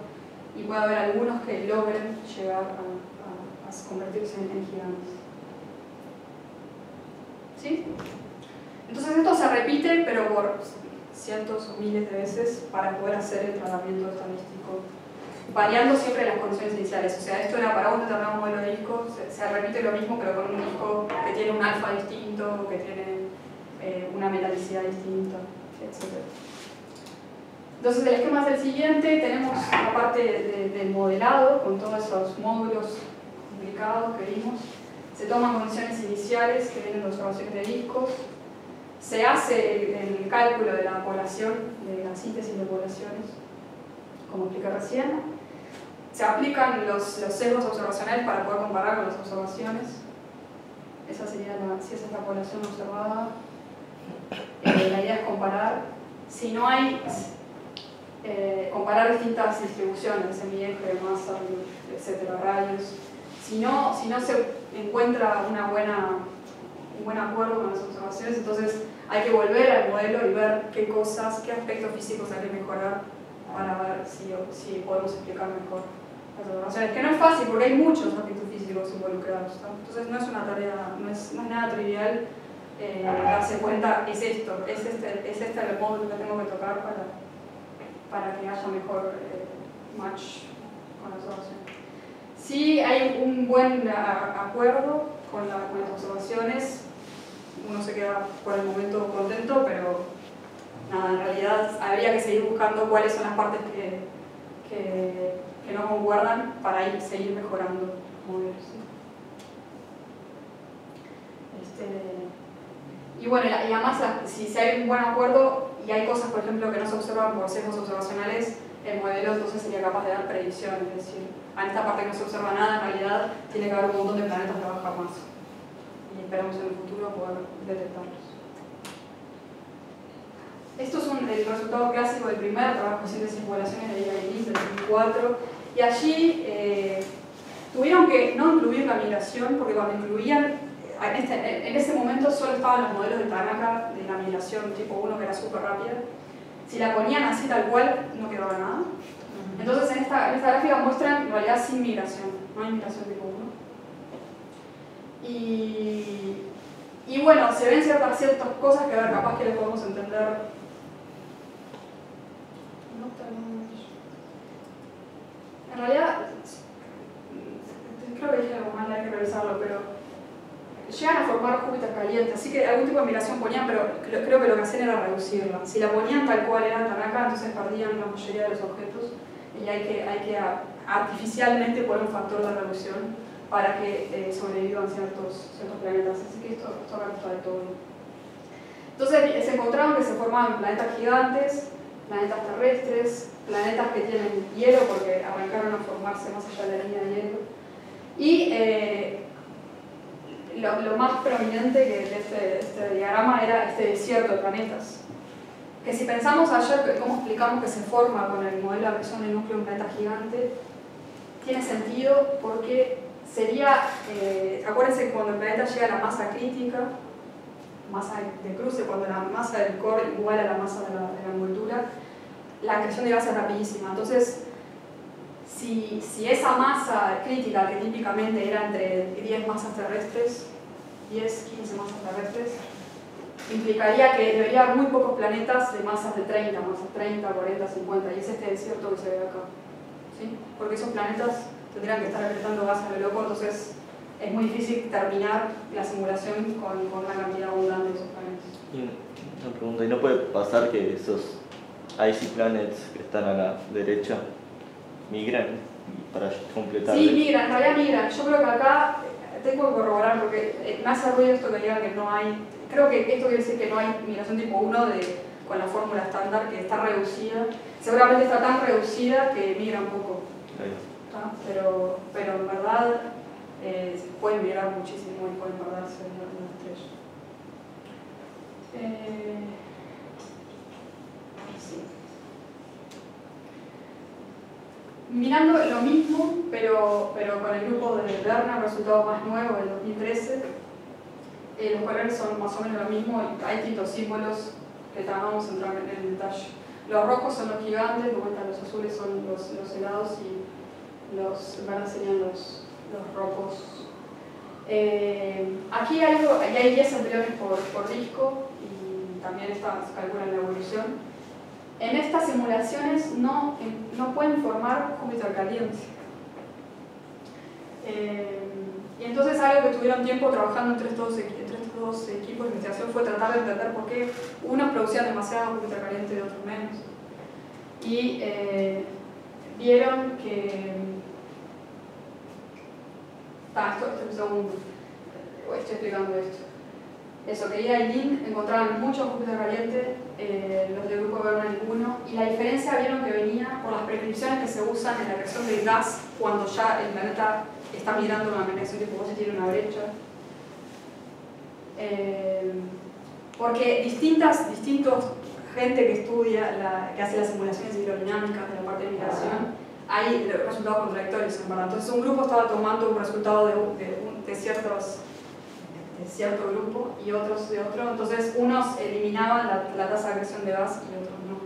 y puede haber algunos que logren llegar a convertirse en gigantes. ¿Sí? Entonces esto se repite, pero por cientos o miles de veces para poder hacer el tratamiento estadístico, variando siempre las condiciones iniciales. O sea, esto era para un determinado modelo de disco, se repite lo mismo, pero con un disco que tiene un alfa distinto, que tiene una metalicidad distinta, etc. Entonces, el esquema es el siguiente. Tenemos la parte del modelado, con todos esos módulos complicados que vimos. Se toman condiciones iniciales que vienen de observaciones de discos. Se hace el cálculo de la población, de la síntesis de poblaciones, como expliqué recién. Se aplican los sesgos observacionales para poder comparar con las observaciones. Esa sería si esa es la población observada. La idea es comparar. Si no hay, comparar distintas distribuciones, semieje, masa, etcétera, rayos. Si no se encuentra un buen acuerdo con las observaciones, entonces hay que volver al modelo y ver qué cosas, qué aspectos físicos hay que mejorar para ver si podemos explicar mejor las observaciones. Que no es fácil porque hay muchos aspectos físicos involucrados, ¿no? Entonces no es una tarea, no es nada trivial darse cuenta, es esto, es este el módulo que tengo que tocar para que haya mejor match con las observaciones. Si hay un buen acuerdo con las observaciones, uno se queda por el momento contento, pero nada, en realidad habría que seguir buscando cuáles son las partes que no concuerdan para seguir mejorando modelos. Y bueno, y además, si hay un buen acuerdo y hay cosas, por ejemplo, que no se observan por sesgos observacionales, el modelo entonces sería capaz de dar predicciones, es decir, en esta parte que no se observa nada, en realidad tiene que haber un montón de planetas de baja masa. Y esperamos en el futuro poder detectarlos. Esto es el resultado clásico del primer trabajo de síntesis de poblaciones de IAINIS del 2004. Y allí tuvieron que no incluir la migración, porque cuando incluían, en ese momento solo estaban los modelos de Tanaka de la migración tipo 1, que era súper rápida. Si la ponían así tal cual, no quedaba nada. Entonces en esta gráfica muestran en realidad sin migración, no hay migración tipo 1. Y bueno, se ven ciertas cosas que a ver, capaz que les podemos entender. En realidad, creo que dije algo mal, hay que revisarlo, pero llegan a formar Júpiter caliente, así que algún tipo de migración ponían, pero creo que lo que hacían era reducirla. Si la ponían tal cual era Tanaka, entonces perdían la mayoría de los objetos y hay que artificialmente poner un factor de reducción para que sobrevivan ciertos planetas. Así que esto acá está de todo. Entonces se encontraron que se formaban planetas gigantes, planetas terrestres, planetas que tienen hielo porque arrancaron a formarse más allá de la línea de hielo. Y lo más prominente que de este diagrama era este desierto de planetas. que si pensamos ayer cómo explicamos que se forma con el modelo de agresión del núcleo de un planeta gigante, tiene sentido porque sería, acuérdense que cuando el planeta llega a la masa crítica, masa de cruce, cuando la masa del core igual a la masa de la envoltura, la acreción de gas es rapidísima. Entonces, si esa masa crítica, que típicamente era entre 10 masas terrestres, 10, 15 masas terrestres, implicaría que debería haber muy pocos planetas de masas de 30, masas 30, 40, 50, y es este desierto que se ve acá. ¿Sí? Porque esos planetas tendrían que estar apretando gas a lo loco, entonces es muy difícil terminar la simulación con una cantidad abundante de esos planetas. Y una pregunta, ¿y no puede pasar que esos icy planets que están a la derecha migran para completar? Sí, migran, en realidad migran. Yo creo que acá tengo que corroborar porque me hace ruido esto que digan que no hay. Creo que esto quiere decir que no hay migración tipo 1 con la fórmula estándar, que está reducida. Seguramente está tan reducida que migra un poco. Pero en verdad pueden migrar muchísimo y pueden perderse en la estrella. Sí. Mirando lo mismo, pero con el grupo de Werner, resultado más nuevo del 2013, los colores son más o menos lo mismo y hay distintos símbolos que vamos a entrar en el detalle. Los rojos son los gigantes, de vuelta los azules son los helados y los verdes serían los rojos. Aquí hay 10 embriones por disco y también se calcula la evolución. En estas simulaciones no pueden formar Júpiter caliente. Y entonces algo que tuvieron tiempo trabajando entre estos dos equipos de investigación fue tratar de entender por qué unos producían demasiado Júpiter caliente y otros menos. Y vieron que... esto es un segundo. Estoy explicando esto. Eso, que Ida y Lin encontraban mucho Júpiter caliente, los del grupo de Werner ninguno, y la diferencia vieron que venía por las prescripciones que se usan en la reacción del gas cuando ya el planeta está migrando una reacción tipo vos y tiene una brecha. Porque distintos gente que estudia, que hace las simulaciones hidrodinámicas de la parte de migración, hay resultados contradictorios en verdad. Entonces un grupo estaba tomando un resultado de cierto grupo y otros de otro, entonces unos eliminaban la tasa de agresión de gas y otros no.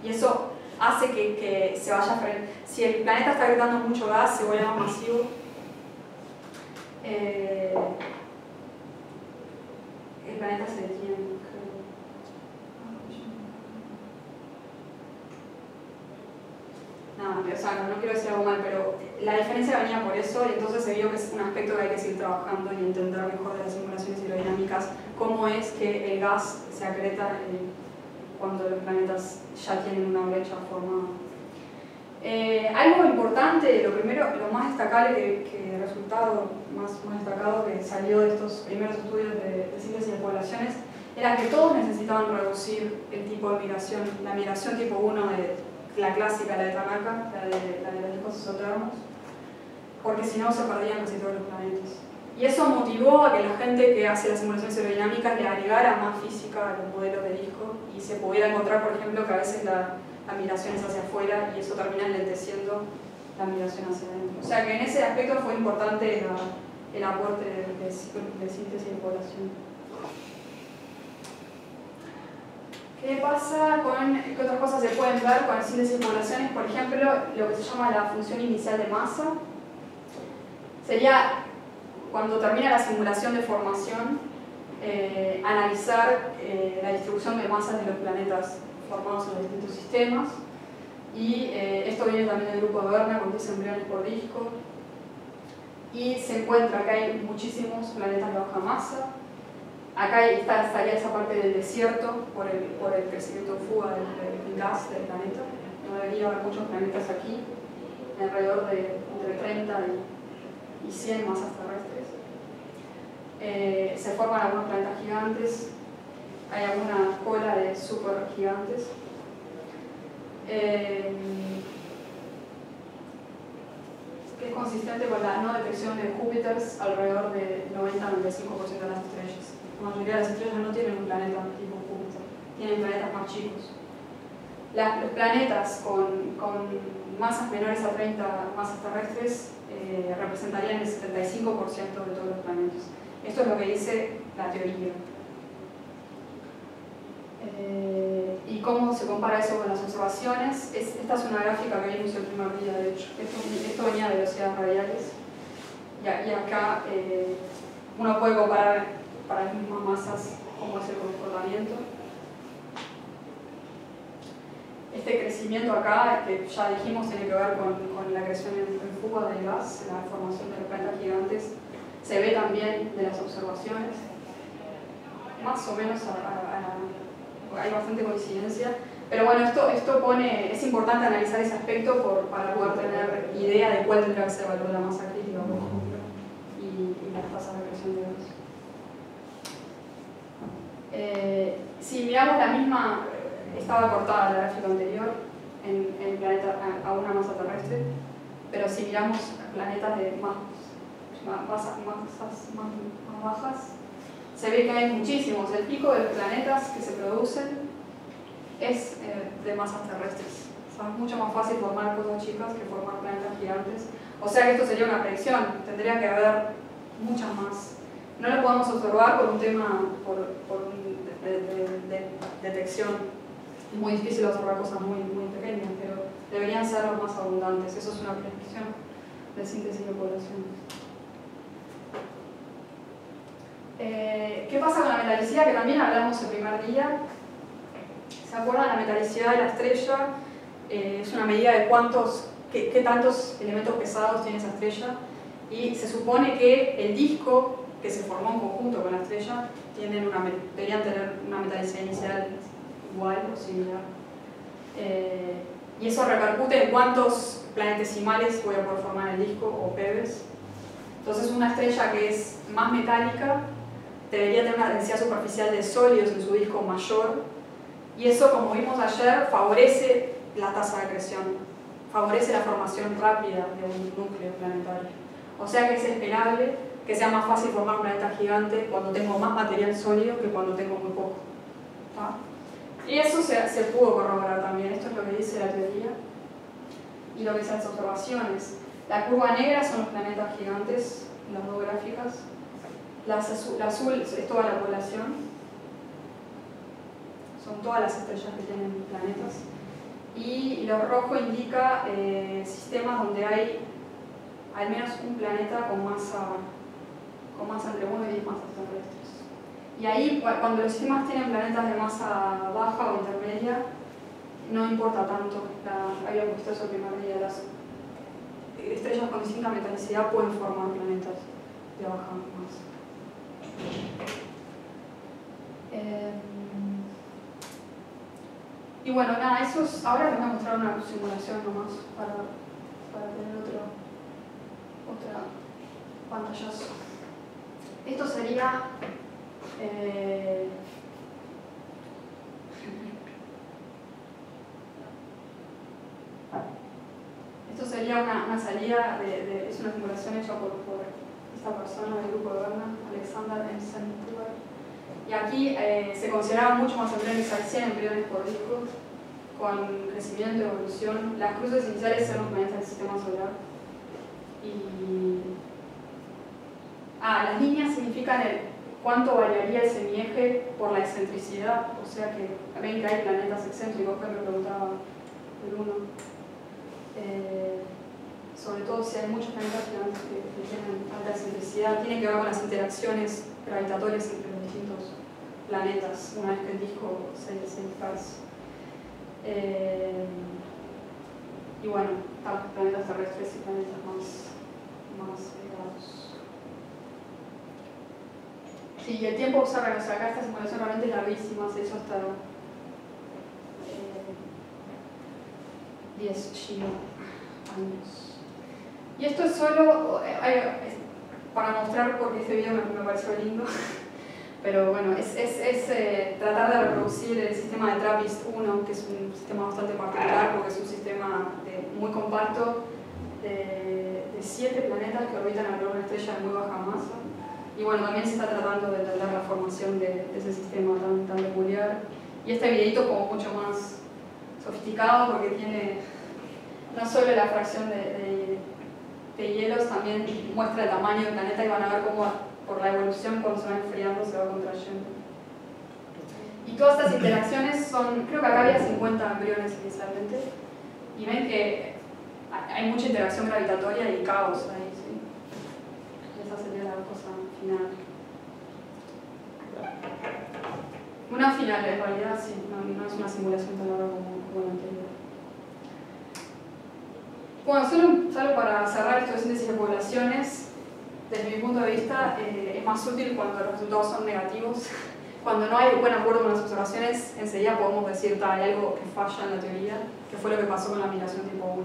Y eso hace que se vaya a frenar. Si el planeta está agregando mucho gas, se vuelve más masivo. El planeta se detiene. No quiero decir algo mal, pero la diferencia venía por eso y entonces se vio que es un aspecto que hay que seguir trabajando y entender mejor de las simulaciones hidrodinámicas cómo es que el gas se acreta cuando los planetas ya tienen una brecha formada. Algo importante, lo más destacable que el resultado más destacado que salió de estos primeros estudios de síntesis de poblaciones era que todos necesitaban reducir el tipo de migración, la migración tipo 1 de la clásica, la de Tanaka, la de los discos exotermos, porque si no se perdían casi todos los planetas. Y eso motivó a que la gente que hace las simulaciones aerodinámicas le agregara más física a los modelos de disco y se pudiera encontrar, por ejemplo, que a veces la migración es hacia afuera y eso termina enlenteciendo la migración hacia adentro. O sea que en ese aspecto fue importante el aporte de síntesis de población. ¿Qué pasa qué otras cosas se pueden ver con el síntesis de poblaciones? Por ejemplo, lo que se llama la función inicial de masa. Sería, cuando termina la simulación de formación, analizar la distribución de masas de los planetas formados en los distintos sistemas. Y esto viene también del grupo de Werner, con 10 embriones por disco. Y se encuentra que hay muchísimos planetas de baja masa. Acá estaría esa parte del desierto por el crecimiento en fuga del gas del planeta. No debería haber muchos planetas aquí, alrededor de entre 30 y 100 masas terrestres. Se forman algunos planetas gigantes, hay alguna cola de supergigantes. Que es consistente con la no detección de Júpiters alrededor del 90-95% de las estrellas. La mayoría de las estrellas no tienen un planeta tipo Júpiter. tienen planetas más chicos. Los planetas con masas menores a 30 masas terrestres representarían el 75% de todos los planetas. Esto es lo que dice la teoría. ¿Y cómo se compara eso con las observaciones? Esta es una gráfica que vimos el primer día, de hecho. Esto venía de velocidades radiales. Y acá uno puede comparar para las mismas masas cómo es el comportamiento. Este crecimiento acá, que ya dijimos, tiene que ver con la creación en fuga del gas, la formación de los planetas gigantes. Se ve también de las observaciones. Más o menos hay bastante coincidencia. Pero bueno, es importante analizar ese aspecto para poder tener idea de cuál tendrá que ser el valor de la masa crítica, por ejemplo, y las tasas de creación de gas. Si miramos la misma, estaba cortada la gráfica anterior en el planeta a una masa terrestre, pero si miramos planetas de masas más bajas, se ve que hay muchísimos. El pico de los planetas que se producen es de masas terrestres. O sea, es mucho más fácil formar cosas chicas que formar planetas gigantes. O sea que esto sería una predicción. Tendría que haber muchas más. No lo podemos observar por un tema de detección. Es muy difícil observar cosas muy pequeñas, pero deberían ser los más abundantes. Eso es una predicción de síntesis de poblaciones. ¿Qué pasa con la metalicidad? Que también hablamos el primer día. ¿Se acuerdan? La metalicidad de la estrella es una medida de qué tantos elementos pesados tiene esa estrella, y se supone que el disco que se formó en conjunto con la estrella deberían tener una metalicidad inicial igual o similar. Y eso repercute en cuántos planetesimales voy a poder formar en el disco o PEBs. Entonces una estrella que es más metálica debería tener una densidad superficial de sólidos en su disco mayor, y eso, como vimos ayer, favorece la tasa de acreción, favorece la formación rápida de un núcleo planetario. O sea que es esperable que sea más fácil formar un planeta gigante cuando tengo más material sólido que cuando tengo muy poco. ¿Tá? Y eso se pudo corroborar también. Esto es lo que dice la teoría y lo que dicen las observaciones. La curva negra son los planetas gigantes, las dos gráficas. La azul es toda la población. Son todas las estrellas que tienen planetas. Y lo rojo indica sistemas donde hay al menos un planeta con masa entre 1 y 10 masas terrestres. Y ahí, cuando los sistemas tienen planetas de masa baja o intermedia, no importa tanto. Había puesto eso el primer día. Las estrellas con distinta metalicidad pueden formar planetas de baja masa. Y bueno, nada, ahora les voy a mostrar una simulación nomás para tener otra pantallazo. Esto sería una salida es una simulación hecha por esta persona del grupo de Berna, Alexander Ensentuber. Y aquí se consideraban mucho más embriones al 100 embriones por disco, con crecimiento y evolución. Las cruces iniciales eran los planetas del sistema solar. Las líneas significan cuánto variaría el semieje por la excentricidad. O sea que ven que hay planetas excéntricos, que me preguntaba el uno. Sobre todo si hay muchos planetas que tienen alta excentricidad, tiene que ver con las interacciones gravitatorias entre los distintos planetas una vez que el disco se dispersa. Y bueno, planetas terrestres y planetas más pegados. Sí, el tiempo observa, o sea, acá esta simulación realmente es larguísima, se hizo hasta 10 años. Y esto es solo para mostrar, porque este video me pareció lindo, pero bueno, es tratar de reproducir el sistema de TRAPPIST-1, que es un sistema bastante particular porque es un sistema muy compacto de 7 planetas que orbitan alrededor de una estrella de muy baja masa. Y bueno, también se está tratando de entender la formación de ese sistema tan peculiar Y este videito es como mucho más sofisticado porque tiene no solo la fracción de hielos, también muestra el tamaño del planeta y van a ver cómo por la evolución cuando se va enfriando se va contrayendo. Y todas estas interacciones son, creo que acá había 50 embriones inicialmente, y ven que hay mucha interacción gravitatoria y caos ahí, ¿sí? Esa sería la cosa final. Una final, en realidad, sí, no es una simulación tan larga como la anterior. Bueno, solo para cerrar esto de síntesis de poblaciones, desde mi punto de vista, es más útil cuando los resultados son negativos. Cuando no hay buen acuerdo con las observaciones, enseguida podemos decir que hay algo que falla en la teoría, que fue lo que pasó con la migración tipo 1.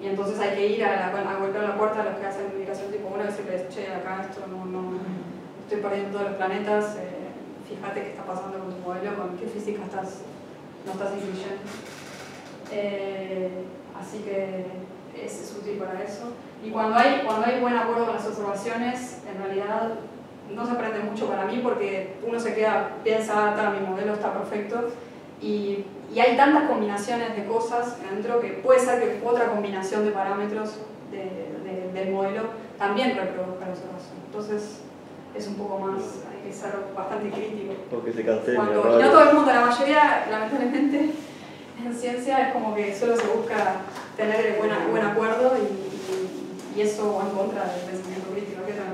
Y entonces hay que ir a golpear la puerta a los que hacen migración tipo 1 y decirles, che, acá esto no estoy perdiendo todos los planetas, fíjate qué está pasando con tu modelo, con qué física no estás incluyendo. Así que es útil para eso. Y cuando hay buen acuerdo con las observaciones, en realidad no se aprende mucho para mí porque uno piensa, mi modelo está perfecto, y hay tantas combinaciones de cosas dentro que puede ser que otra combinación de parámetros del modelo también reproduzca la observación. Entonces es un poco más, hay que ser bastante crítico. Porque se cancela. Y no todo el mundo, la mayoría, lamentablemente, en ciencia es como que solo se busca tener buen acuerdo y eso va en contra del pensamiento crítico. ¿Qué tal?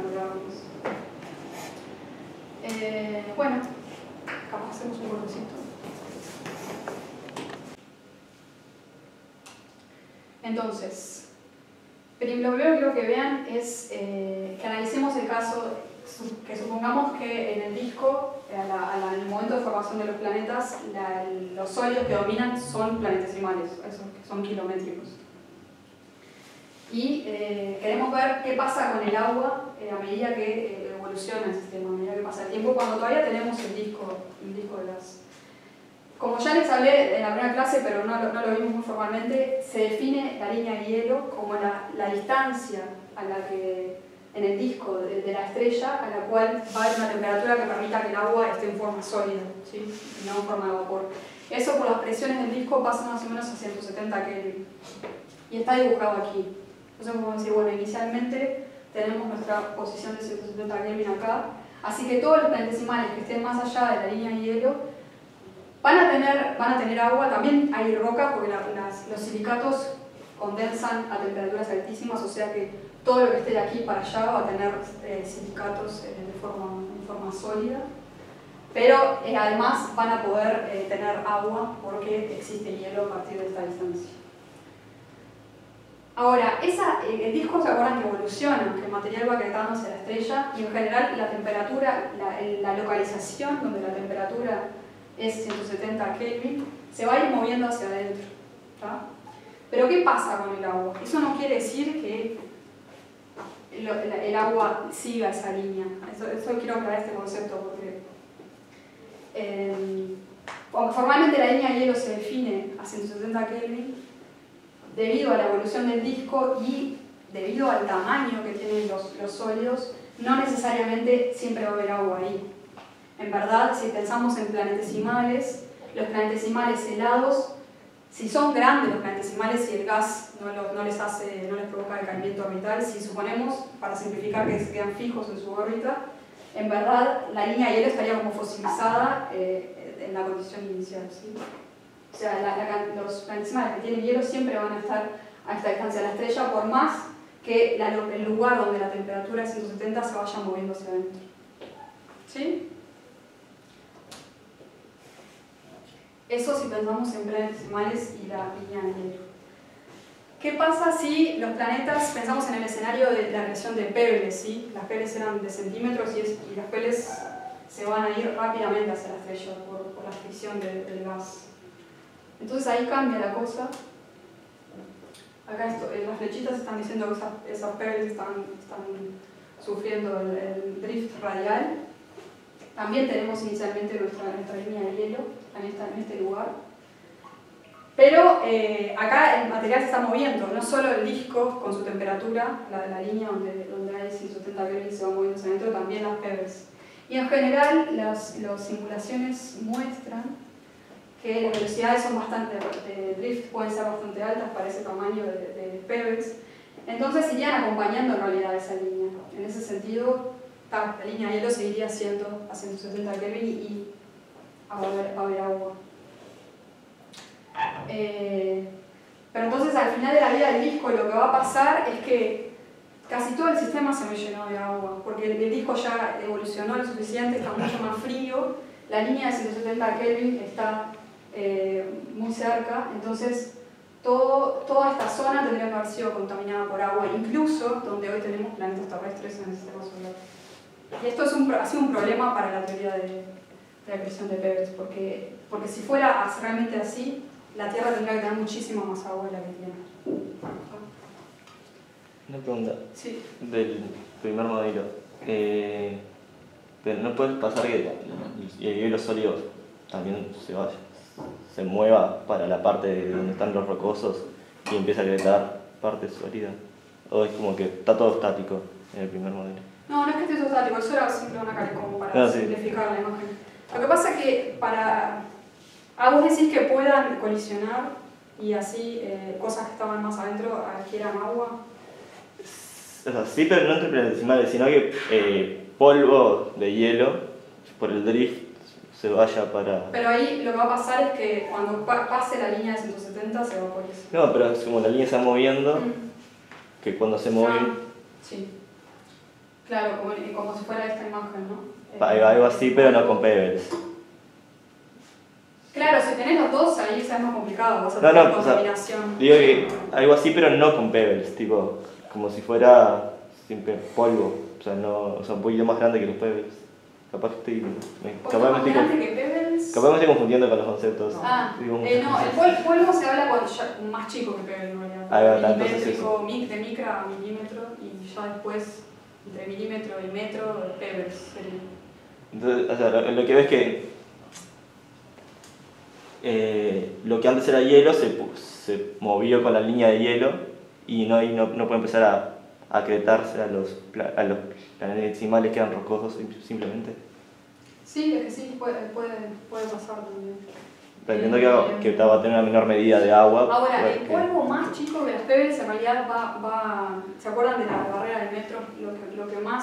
Bueno, capaz hacemos un cortecito. Entonces, lo primero que quiero que vean es que analicemos el caso, que supongamos que en el disco, en el momento de formación de los planetas, los sólidos que dominan son planetesimales, esos que son kilométricos. Y queremos ver qué pasa con el agua a medida que evoluciona el sistema, a medida que pasa el tiempo, cuando todavía tenemos el disco de gas. Como ya les hablé en la primera clase, pero no lo vimos muy formalmente, se define la línea de hielo como la distancia a la que, en el disco de la estrella, a la cual va a haber una temperatura que permita que el agua esté en forma sólida, ¿sí? Y no en forma de vapor. Eso por las presiones del disco pasa más o menos a 170 Kelvin. Y está dibujado aquí. Entonces podemos decir, bueno, inicialmente tenemos nuestra posición de 170 Kelvin acá, así que todos los planetesimales que estén más allá de la línea de hielo van a tener agua. También hay roca porque los silicatos condensan a temperaturas altísimas, o sea que todo lo que esté de aquí para allá va a tener silicatos en forma sólida, pero además van a poder tener agua porque existe hielo a partir de esta distancia. Ahora, el disco, ¿se acuerdan que evoluciona? Que el material va quedando hacia la estrella y en general la temperatura, la localización donde la temperatura es 170 Kelvin, se va a ir moviendo hacia adentro, ¿tá? Pero ¿qué pasa con el agua? Eso no quiere decir que el agua siga esa línea. Eso quiero aclarar este concepto porque formalmente la línea de hielo se define a 170 Kelvin debido a la evolución del disco y debido al tamaño que tienen los sólidos, no necesariamente siempre va a haber agua ahí. En verdad, si pensamos en planetesimales, los planetesimales helados, si son grandes los planetesimales y el gas no les provoca decaimiento orbital, si suponemos, para simplificar, que se quedan fijos en su órbita, en verdad la línea de hielo estaría como fosilizada en la condición inicial, ¿sí? O sea, los planetesimales que tienen hielo siempre van a estar a esta distancia de la estrella, por más que el lugar donde la temperatura es 170 se vaya moviendo hacia adentro. ¿Sí? Eso si pensamos en planetesimales y la línea de hielo. ¿Qué pasa si los planetas, pensamos en el escenario de la creación de Pebles, ¿sí? Las Pebles eran de centímetros y las Pebles se van a ir rápidamente hacia la estrella por la fricción del gas. Entonces ahí cambia la cosa. Acá las flechitas están diciendo que esas Pebles están sufriendo el drift radial. También tenemos inicialmente nuestra línea de hielo en este lugar. Pero acá el material se está moviendo, no solo el disco con su temperatura, la línea donde hay 170 Kelvin se va moviendo hacia adentro, también las Pebbles. Y en general las simulaciones muestran que las velocidades son bastante, de drift pueden ser bastante altas para ese tamaño de pebbles. Entonces irían acompañando en realidad esa línea. En ese sentido, la línea de hielo seguiría siendo a 170 Kelvin y va a haber agua. Pero entonces al final de la vida del disco lo que va a pasar es que casi todo el sistema se me llenó de agua, porque el disco ya evolucionó lo suficiente, está mucho más frío, la línea de 170 Kelvin está muy cerca, entonces toda esta zona tendría que haber sido contaminada por agua, incluso donde hoy tenemos planetas terrestres en el sistema solar. Y esto ha sido un problema para la teoría de la creación de pebbles, porque si fuera realmente así, la Tierra tendría que tener muchísima más agua de la que tiene. Una pregunta. Sí. Del primer modelo. Pero no puede pasar que el hielo sólido también se mueva para la parte de donde están los rocosos y empieza a crear parte sólida. O es como que está todo estático en el primer modelo. No, no es que esté todo estático, eso era simple una cara como para simplificar la imagen. Lo que pasa es que vos decís que puedan colisionar y así cosas que estaban más adentro adquieran agua. O sea, sí, pero no entre planetesimales, sino que polvo de hielo por el drift se vaya para... Pero ahí lo que va a pasar es que cuando pase la línea de 170 se vaporiza. No, pero es como la línea se va moviendo, que cuando se mueve... Sí. Claro, como si fuera esta imagen, ¿no? Algo así, pero no con pebbles. Claro, si tenés los dos ahí es más complicado, vas a tener contaminación. O sea, digo que algo así, pero no con pebbles, tipo, como si fuera siempre polvo, o sea, un poquito más grande que los pebbles. Capaz que me estoy confundiendo con los conceptos. No, el polvo se habla cuando ya más chico que pebble, en realidad. Milimétrico, de micra a milímetro, y ya después, entre milímetro y metro, pebbles sería. Entonces, o sea, lo que ves que lo que antes era hielo se movió con la línea de hielo y no puede empezar a acretarse a los planetesimales que eran rocosos simplemente. Sí, es que sí, puede pasar también. Entiendo que va a tener una menor medida de agua. Ahora, el polvo más chico que las pebbles en realidad ¿se acuerdan de la barrera del metro? Lo que va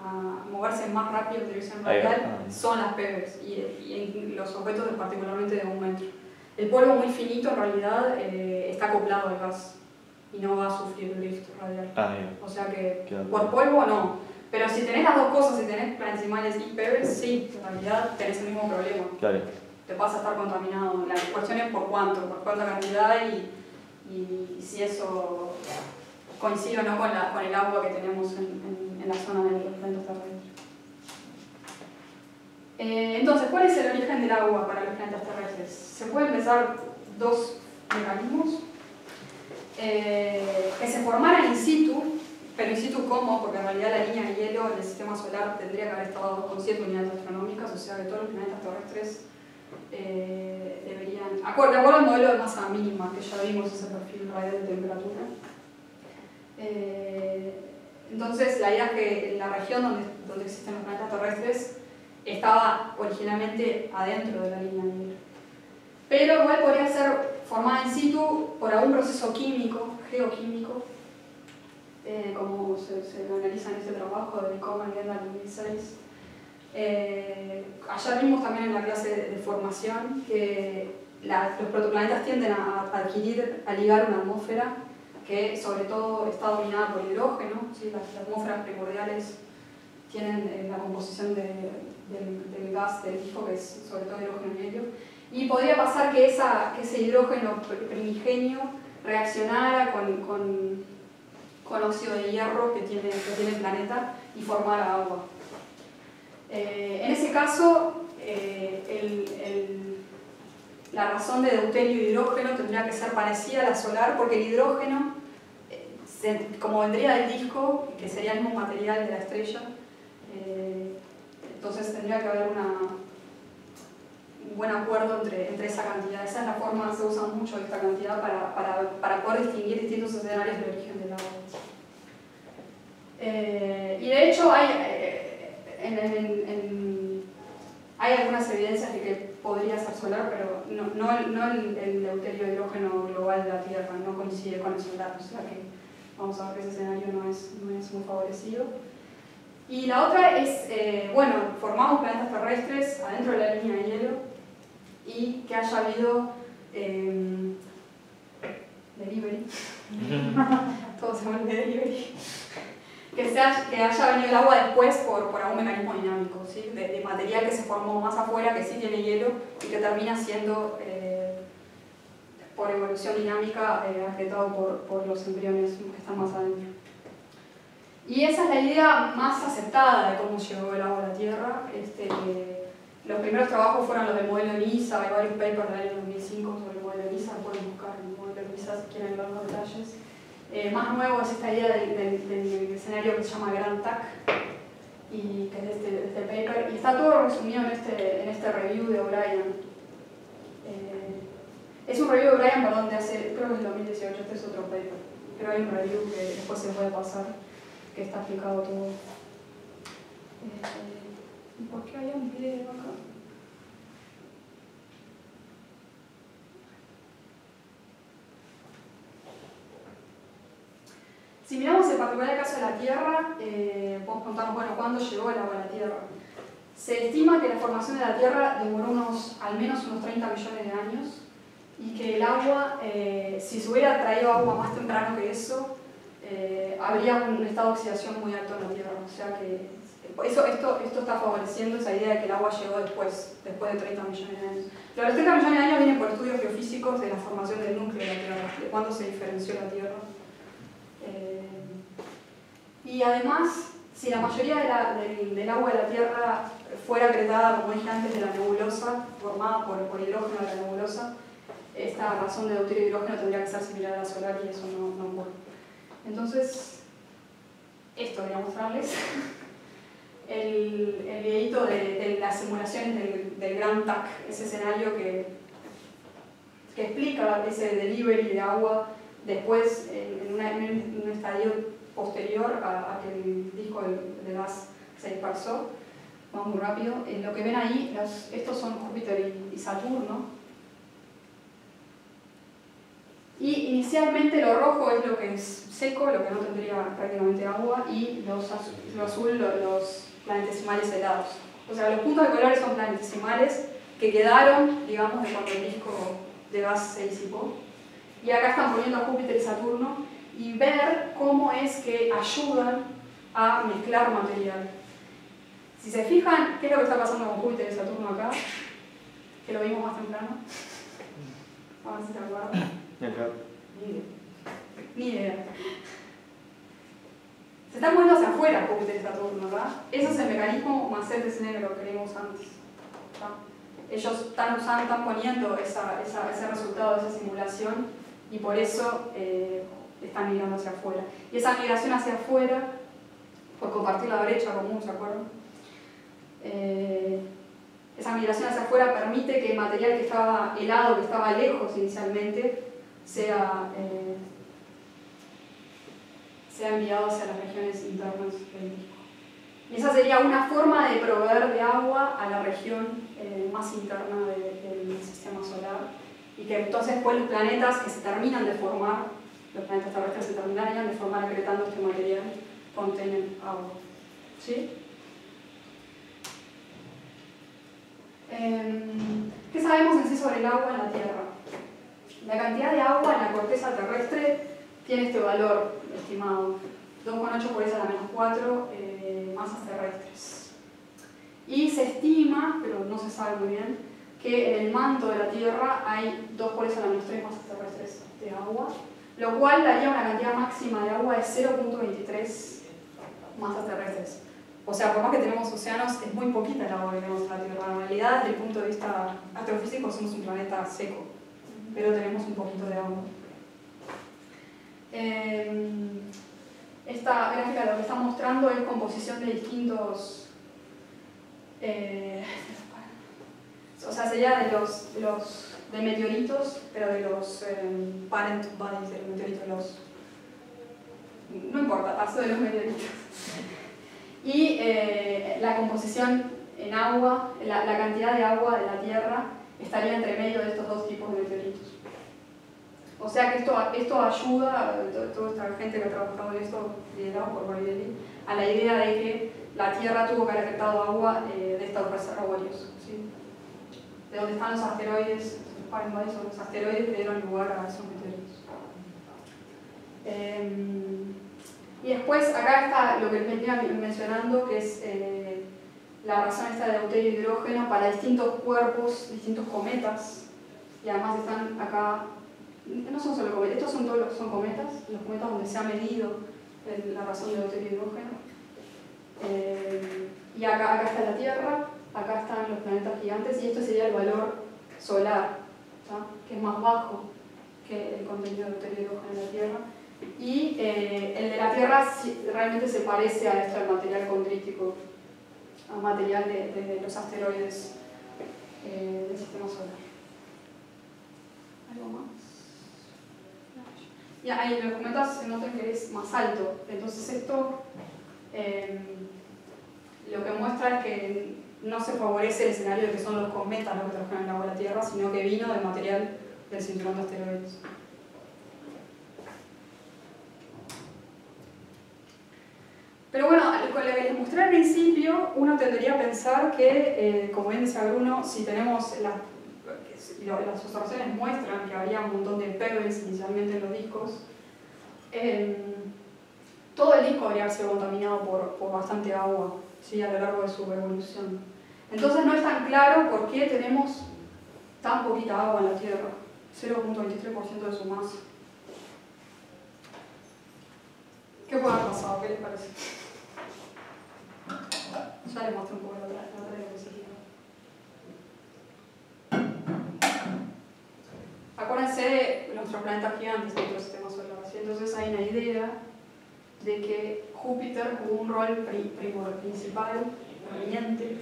a moverse más rápido en dirección radial son las pebbles y los objetos particularmente de 1 metro. El polvo muy finito en realidad está acoplado al gas y no va a sufrir drift radial. O sea que por polvo no. Pero si tenés las dos cosas, si tenés planetesimales y pebbles, sí, en realidad tenés el mismo problema. Claro. Te vas a estar contaminado. La cuestión es por cuánta cantidad y si eso coincide o no con el agua que tenemos en la zona de los planetas terrestres. Entonces, ¿cuál es el origen del agua para los planetas terrestres? Se pueden pensar dos mecanismos que se formaran in situ, pero in situ ¿cómo? Porque en realidad la línea de hielo en el sistema solar tendría que haber estado a 2,7 unidades astronómicas, o sea que todos los planetas terrestres deberían, de acuerdo al modelo de masa mínima que ya vimos, ese perfil radial de temperatura. Entonces la idea es que la región donde existen los planetas terrestres estaba originalmente adentro de la línea de hielo, pero igual podría ser formada in situ por algún proceso químico, geoquímico, como se lo analiza en este trabajo de Coleman y Gendal en 2006. Ayer vimos también en la clase de formación que los protoplanetas tienden a ligar una atmósfera que sobre todo está dominada por hidrógeno, ¿sí? Las atmósferas primordiales tienen la composición del gas del disco, que es sobre todo hidrógeno y helio, y podría pasar que ese hidrógeno primigenio reaccionara con óxido de hierro que tiene el planeta y formara agua. En ese caso, la razón de deuterio y hidrógeno tendría que ser parecida a la solar, porque el hidrógeno, como vendría del disco, que sería el mismo material de la estrella, entonces tendría que haber un buen acuerdo entre esa cantidad. Esa es la forma, se usa mucho esta cantidad para poder distinguir distintos escenarios del origen del agua. Y de hecho hay algunas evidencias de que podría ser solar, pero no el deuterio de hidrógeno global de la Tierra, no coincide con esos datos, o sea que vamos a ver que ese escenario no es muy favorecido. Y la otra es, bueno, formamos planetas terrestres adentro de la línea de hielo y que haya habido delivery, todo se vuelve delivery, que haya venido el agua después por algún mecanismo dinámico, ¿sí? de material que se formó más afuera, que sí tiene hielo y que termina siendo, por evolución dinámica, agrietado por los embriones que están más adentro. Y esa es la idea más aceptada de cómo llegó el agua a la Tierra. Los primeros trabajos fueron los del modelo NISA, hay varios papers del año 2005 sobre el modelo NISA, pueden buscar el modelo NISA si quieren ver los detalles. Más nuevo es esta idea del escenario que se llama Grand TAC, y que es de este paper, y está todo resumido en este review de O'Brien. Es un review de O'Brien, perdón, de hace, creo que es el 2018, este es otro paper, pero hay un review que después se puede pasar, que está explicado todo. ¿Por qué había un video acá? Si miramos el particular caso de la Tierra, podemos contarnos, bueno, cuándo llegó el agua a la Tierra. Se estima que la formación de la Tierra demoró al menos unos 30 millones de años, y que el agua, si se hubiera traído agua más temprano que eso, habría un estado de oxidación muy alto en la Tierra. O sea que esto está favoreciendo esa idea de que el agua llegó después de 30 millones de años. Pero los 30 millones de años vienen por estudios geofísicos de la formación del núcleo de la Tierra, de cuándo se diferenció la Tierra. Y además, si la mayoría del agua de la Tierra fuera acretada, como dije antes, de la nebulosa, formada por hidrógeno de la nebulosa, esta razón de deuterio de hidrógeno tendría que ser similar a la solar, y eso no ocurre. Entonces, esto quería mostrarles. El videito de las simulaciones del Grand TAC, ese escenario que explica ese delivery de agua después en un estadio posterior a que el disco de gas se dispersó. Vamos muy rápido. Lo que ven ahí, estos son Júpiter y Saturno. Y inicialmente lo rojo es lo que es seco, lo que no tendría prácticamente agua, y lo azul los planetesimales helados. O sea, los puntos de colores son planetesimales que quedaron, digamos, de cuando el disco de gas se disipó. Y acá están poniendo a Júpiter y Saturno y ver cómo es que ayudan a mezclar material. Si se fijan, ¿qué es lo que está pasando con Júpiter y Saturno acá? Que lo vimos más temprano. Vamos a ver si se acuerdan. Ni idea. Se están moviendo hacia afuera Júpiter y Saturno, ¿verdad? Ese es el mecanismo Macetes negro que vimos antes, ¿verdad? Ellos están poniendo ese resultado de esa simulación, y por eso están migrando hacia afuera. Y esa migración hacia afuera, por compartir la brecha común, ¿se acuerdan? Esa migración hacia afuera permite que el material que estaba helado, que estaba lejos inicialmente, sea enviado hacia las regiones internas del disco. Y esa sería una forma de proveer de agua a la región más interna del sistema solar, y que entonces pues los planetas que se terminan de formar, los planetas terrestres se terminarían de formar acretando este material, contienen agua. ¿Sí? ¿Qué sabemos en sí sobre el agua en la Tierra? La cantidad de agua en la corteza terrestre tiene este valor estimado, 2,8 por 10⁻⁴ masas terrestres. Y se estima, pero no se sabe muy bien, que en el manto de la Tierra hay 2 por 10⁻³ masas terrestres de agua, lo cual daría una cantidad máxima de agua de 0,23 masas terrestres. O sea, por más que tenemos océanos, es muy poquita el agua que tenemos en la Tierra. En realidad, desde el punto de vista astrofísico, somos un planeta seco, pero tenemos un poquito de agua. Esta gráfica lo que está mostrando es composición de distintos, o sea, sería de meteoritos, pero de los parent bodies de los meteoritos, no importa, paso de los meteoritos. Y la composición en agua, la cantidad de agua de la Tierra estaría entre medio de estos dos tipos de meteoritos. O sea que esto ayuda, toda esta gente que ha trabajado en esto, liderado por Morbidelli, a la idea de que la Tierra tuvo que haber captado agua de estos reservorios, ¿sí? De donde están los asteroides, los asteroides que dieron lugar a esos meteoritos. Y después acá está lo que les venía mencionando, que es la razón esta de deuterio y hidrógeno para distintos cuerpos, distintos cometas, y además están acá, no son solo cometas, estos son cometas, los cometas donde se ha medido la razón de deuterio y hidrógeno. Y acá está la Tierra, acá están los planetas gigantes, y esto sería el valor solar, ¿tá? Que es más bajo que el contenido de deuterio y hidrógeno en la Tierra. Y el de la Tierra realmente se parece a esto, al material condrítico, al material de los asteroides del sistema solar. ¿Algo más? Y ahí en los cometas se notan que es más alto, entonces esto lo que muestra es que no se favorece el escenario de que son los cometas los que trabajan en el agua de la Tierra, sino que vino del material del cinturón de asteroides. Pero bueno, con lo que les mostré al principio, uno tendría a pensar que, como bien decía Bruno, si tenemos las observaciones muestran que había un montón de pebbles inicialmente en los discos, todo el disco habría sido contaminado por bastante agua, ¿sí? A lo largo de su evolución. Entonces no es tan claro por qué tenemos tan poquita agua en la Tierra, 0.23% de su masa. ¿Qué puede haber pasado? ¿Qué les parece? Ya les mostré un poco la otra diapositiva. Acuérdense de nuestros planetas gigantes en nuestro sistema solar. ¿Sí? Entonces hay una idea de que Júpiter jugó un rol principal, prominente,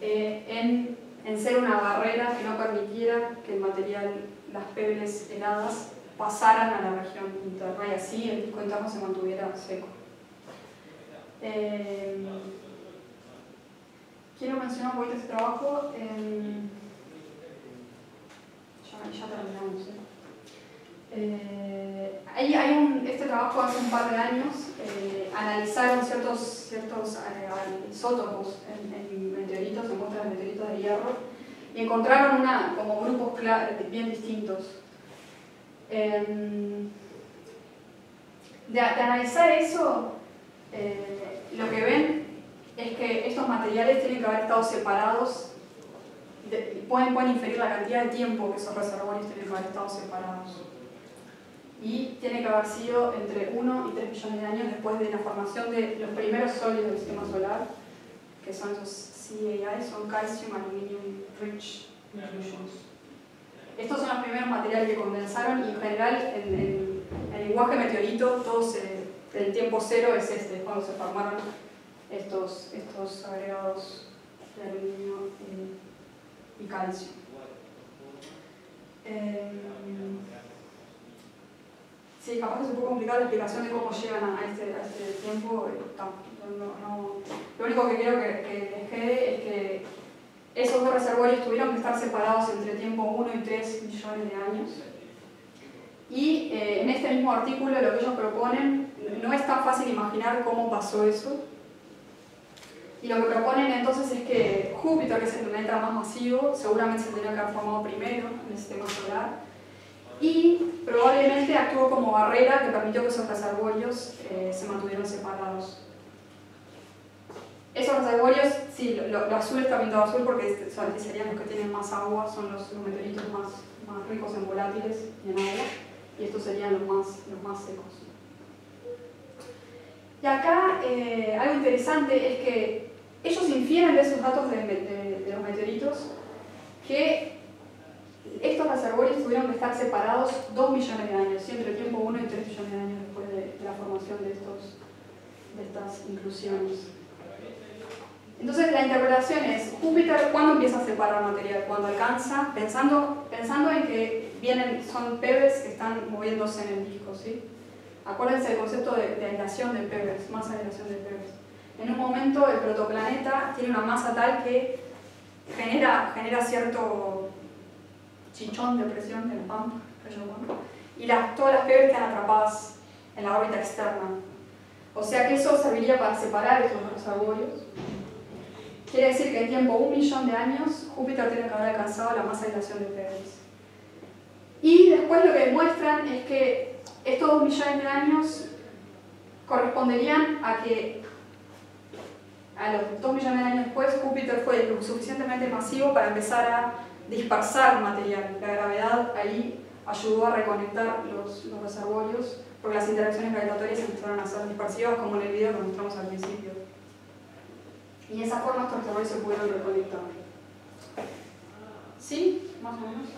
en ser una barrera que no permitiera que el material, las pebbles heladas, pasaran a la región interna y así el disco interno se mantuviera seco. Quiero mencionar un poquito este trabajo. Ya terminamos. Este trabajo hace un par de años analizaron ciertos isótopos en meteoritos, en muestras de meteoritos de hierro, y encontraron como grupos bien distintos. De analizar eso, lo que ven es que estos materiales tienen que haber estado separados. Pueden inferir la cantidad de tiempo que esos reservorios tienen que haber estado separados. Y tiene que haber sido entre 1 y 3 millones de años después de la formación de los primeros sólidos del sistema solar, que son esos CAI, son Calcium Aluminium Rich Inclusions. Estos son los primeros materiales que condensaron y en general en el lenguaje meteorito el tiempo cero es cuando se formaron estos agregados de aluminio y calcio. Sí, capaz que es un poco complicada la explicación de cómo llegan a este tiempo. Lo único que quiero que les quede es que esos dos reservorios tuvieron que estar separados entre tiempo 1 y 3 millones de años. Y en este mismo artículo lo que ellos proponen, no es tan fácil imaginar cómo pasó eso. Y lo que proponen entonces es que Júpiter, que es el planeta más masivo, seguramente se tenía que haber formado primero en el sistema solar. Y probablemente actuó como barrera que permitió que esos reservorios se mantuvieran separados. Esos reservorios, sí, lo azul está pintado azul porque serían los que tienen más agua, son los meteoritos más ricos en volátiles y en agua, y estos serían los más secos. Y acá algo interesante es que ellos infieren de esos datos de los meteoritos que estos reservorios tuvieron que estar separados 2 millones de años, entre tiempo 1 y 3 millones de años después de la formación de estas inclusiones. Entonces la interpretación es, Júpiter, ¿cuándo empieza a separar material? Cuando alcanza, pensando en que son pebbles que están moviéndose en el disco, ¿sí? Acuérdense del concepto de aislación de pebbles, más aislación de pebbles. en un momento el protoplaneta tiene una masa tal que genera cierto chichón de presión, el pump, y todas las Pebbles quedan atrapadas en la órbita externa. O sea que eso serviría para separar esos reservorios. Quiere decir que en tiempo 1 millón de años Júpiter tiene que haber alcanzado la masa de aislación de Pebbles. Y después lo que demuestran es que estos 2 millones de años corresponderían a que a los 2 millones de años después Júpiter fue lo suficientemente masivo para empezar a dispersar material. La gravedad ahí ayudó a reconectar los reservorios porque las interacciones gravitatorias empezaron a ser dispersivas, como en el video que mostramos al principio. Y de esa forma estos reservorios se pudieron reconectar. ¿Sí? Más o menos.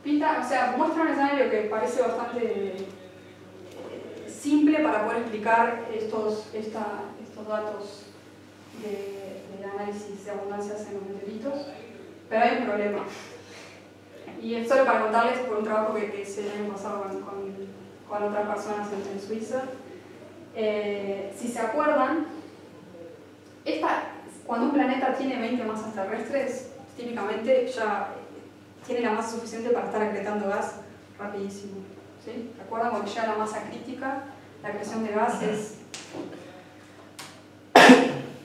Pinta, o sea, muestra un escenario que parece bastante simple para poder explicar estos datos del análisis de abundancias en los meteoritos, pero hay un problema. Y es solo para contarles por un trabajo que hice el año pasado con otras personas en Suiza. Si se acuerdan, cuando un planeta tiene 20 masas terrestres, típicamente ya tiene la masa suficiente para estar acretando gas rapidísimo. ¿Sí? ¿Se acuerdan? Cuando llega la masa crítica, la acreción de gas es...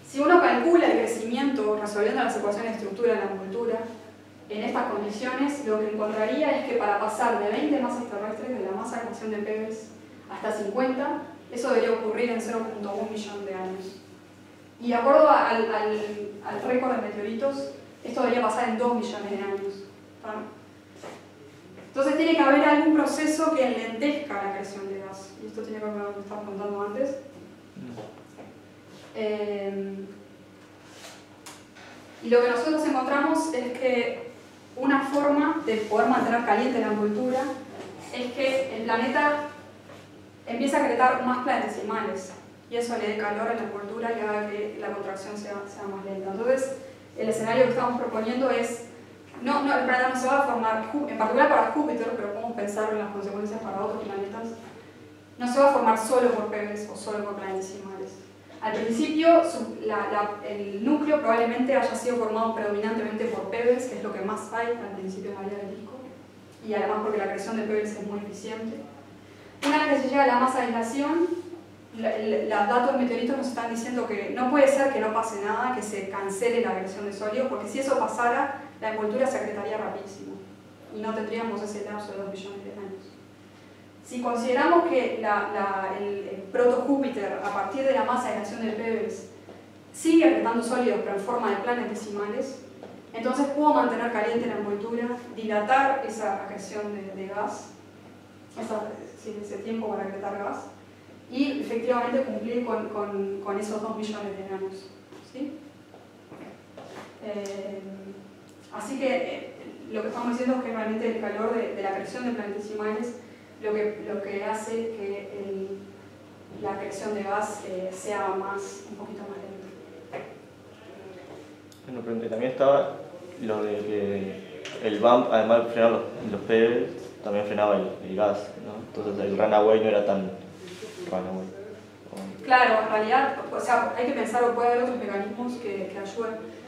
Si uno calcula el crecimiento resolviendo las ecuaciones de estructura de la envoltura, en estas condiciones lo que encontraría es que para pasar de 20 masas terrestres, de la masa de acreción de Pebbles, hasta 50, eso debería ocurrir en 0.1 millón de años. Y de acuerdo al récord de meteoritos, esto debería pasar en 2 millones de años. ¿Tá? Entonces tiene que haber algún proceso que enlentezca la creación de gas. Y esto tiene que ver con lo que estaba contando antes. Y lo que nosotros encontramos es que una forma de poder mantener caliente la envoltura es que el planeta empiece a acretar más planetesimales y eso le dé calor a la envoltura y haga que la contracción sea más lenta. Entonces, el escenario que estamos proponiendo es el planeta no se va a formar, en particular para Júpiter, pero podemos pensar en las consecuencias para otros planetas, no se va a formar solo por Pebbles o solo por planetesimales. Al principio, el núcleo probablemente haya sido formado predominantemente por Pebbles, que es lo que más hay al principio en la vida del disco, y además porque la creación de Pebbles es muy eficiente. Una vez que se llega a la masa de aislación, los datos de meteoritos nos están diciendo que no puede ser que no pase nada, que se cancele la creación de sólidos, porque si eso pasara, la envoltura se acretaría rapidísimo y no tendríamos ese lapso de 2 millones de años. Si consideramos que el proto-Júpiter, a partir de la masa de aislación de Pebbles, sigue acretando sólidos pero en forma de planetesimales, entonces puedo mantener caliente la envoltura, dilatar esa acreción de gas, ese tiempo para acretar gas, y efectivamente cumplir con esos 2 millones de años. ¿Sí? Así que lo que estamos diciendo es que realmente el calor de la acreción de planetesimales lo que hace que la acreción de gas sea un poquito más lenta. Bueno, pero también estaba lo de que el bump, además de frenar los Pebbles, también frenaba el gas, ¿no? Entonces el runaway no era tan runaway. Claro, en realidad, o sea, hay que pensar o puede haber otros mecanismos que ayuden.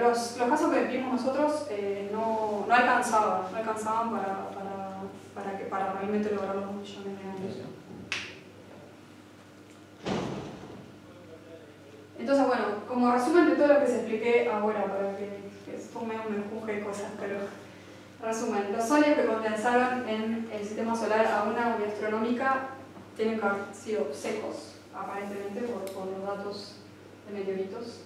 Los casos que vimos nosotros no alcanzaban para realmente lograr los 2 millones de años. Entonces, bueno, como resumen de todo lo que se expliqué ahora, para que esto me empuje de cosas, pero resumen, los sólidos que condensaron en el sistema solar a una unidad astronómica tienen que haber sido secos, aparentemente, por los datos de meteoritos.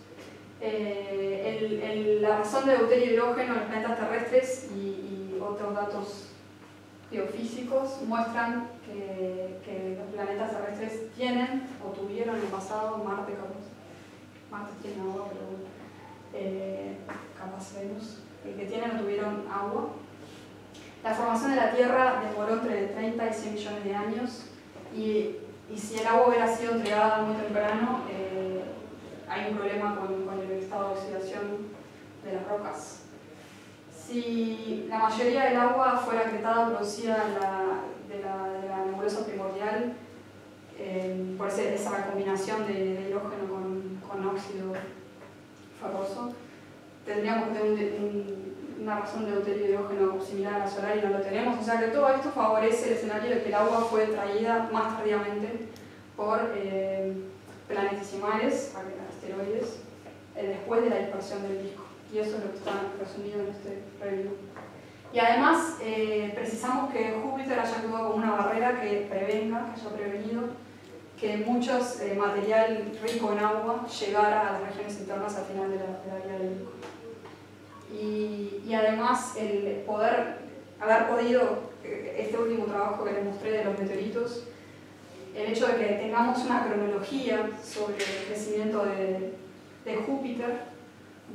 La razón de deuterio y hidrógeno en los planetas terrestres y otros datos geofísicos muestran que los planetas terrestres tienen o tuvieron en el pasado, Marte tiene agua, pero capaz Venus, que tienen o tuvieron agua. La formación de la Tierra demoró entre 30 y 100 millones de años y si el agua hubiera sido entregada muy temprano, hay un problema con el estado de oxidación de las rocas. Si la mayoría del agua fuera acretada o producida de la nebulosa primordial, por esa combinación de hidrógeno con óxido ferroso. Tendríamos que tener una razón de deuterio hidrógeno similar a la solar y no lo tenemos, o sea que todo esto favorece el escenario de que el agua fue traída más tardíamente por planetesimales, asteroides, después de la dispersión del disco, y eso es lo que está resumido en este review. Y además precisamos que Júpiter haya actuado como una barrera que prevenga, que haya prevenido que muchos material rico en agua llegara a las regiones internas al final de la vida del disco. Y además el haber podido, este último trabajo que les mostré de los meteoritos, el hecho de que tengamos una cronología sobre el crecimiento de Júpiter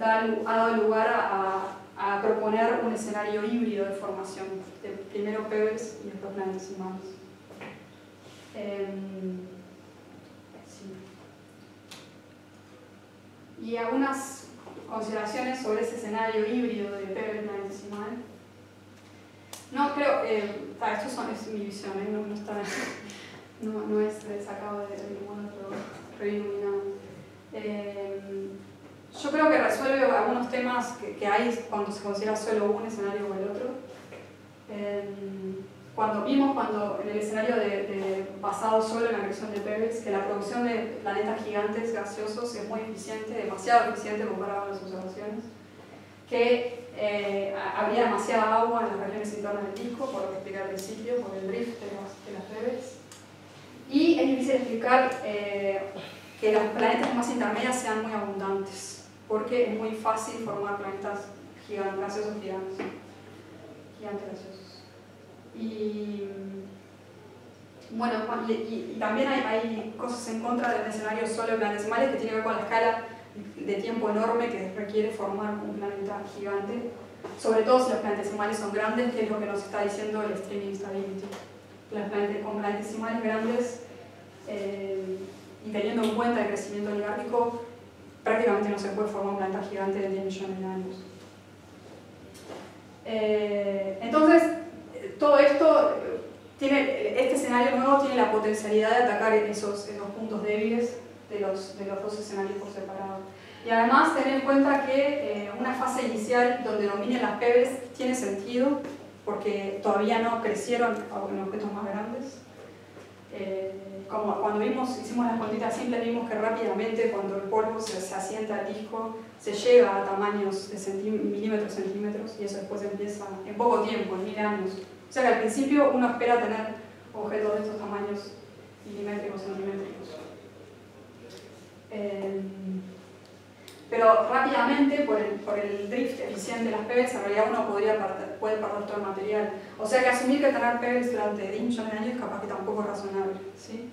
ha dado lugar a proponer un escenario híbrido de formación, de primero pebbles y después planetesimales. Y algunas consideraciones sobre ese escenario híbrido de pebble planetesimal. No creo, esto es mi visión, no es sacado de ningún otro review ni nada. Yo creo que resuelve algunos temas que hay cuando se considera solo un escenario o el otro. Cuando en el escenario basado solo en la creación de pebbles, que la producción de planetas gigantes gaseosos es muy eficiente, demasiado eficiente comparado con las observaciones, que habría demasiada agua en las regiones internas del disco, por lo que expliqué al principio, por el drift de las pebbles. Y es difícil explicar que los planetas más intermedias sean muy abundantes, porque es muy fácil formar planetas gaseosos gigantes gaseosos. Y bueno, y también hay cosas en contra del escenario solo de planetesimales que tiene que ver con la escala de tiempo enorme que requiere formar un planeta gigante, sobre todo si los planetesimales son grandes, que es lo que nos está diciendo el streaming stability. Con planetesimales grandes y teniendo en cuenta el crecimiento oligárquico, prácticamente no se puede formar un planeta gigante de 10 millones de años. Entonces, todo esto, este escenario nuevo tiene la potencialidad de atacar esos puntos débiles de los dos escenarios por separado. Y además tener en cuenta que una fase inicial donde dominen las pebbles tiene sentido, porque todavía no crecieron en objetos más grandes. Como cuando hicimos las cuantitas simples, vimos que rápidamente cuando el polvo se asienta al disco, se llega a tamaños de milímetros, centímetros, y eso después empieza en poco tiempo, en 1000 años. O sea que al principio uno espera tener objetos de estos tamaños milimétricos, centimétricos. Pero rápidamente, por el drift eficiente de las pebbles, en realidad uno puede perder todo el material. O sea que asumir que tener pebbles durante 10 millones de años capaz que tampoco es razonable, ¿sí?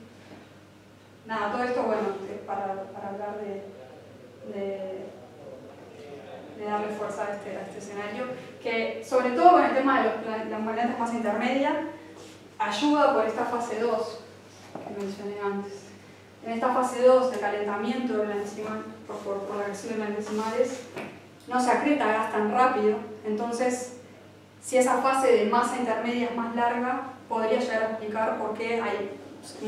Nada, todo esto, bueno, para hablar de darle fuerza a este escenario, que sobre todo con el tema de los planetas más intermedias, ayuda por esta fase 2 que mencioné antes. En esta fase 2 de calentamiento de planetesimal, por la creación de planetesimales, no se acreta gas tan rápido, entonces si esa fase de masa intermedia es más larga, podría llegar a explicar por qué hay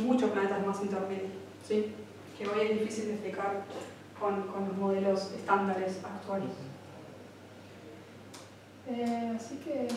muchos planetas de masa intermedia, ¿sí? Que hoy es difícil de explicar con los modelos estándares actuales. Así que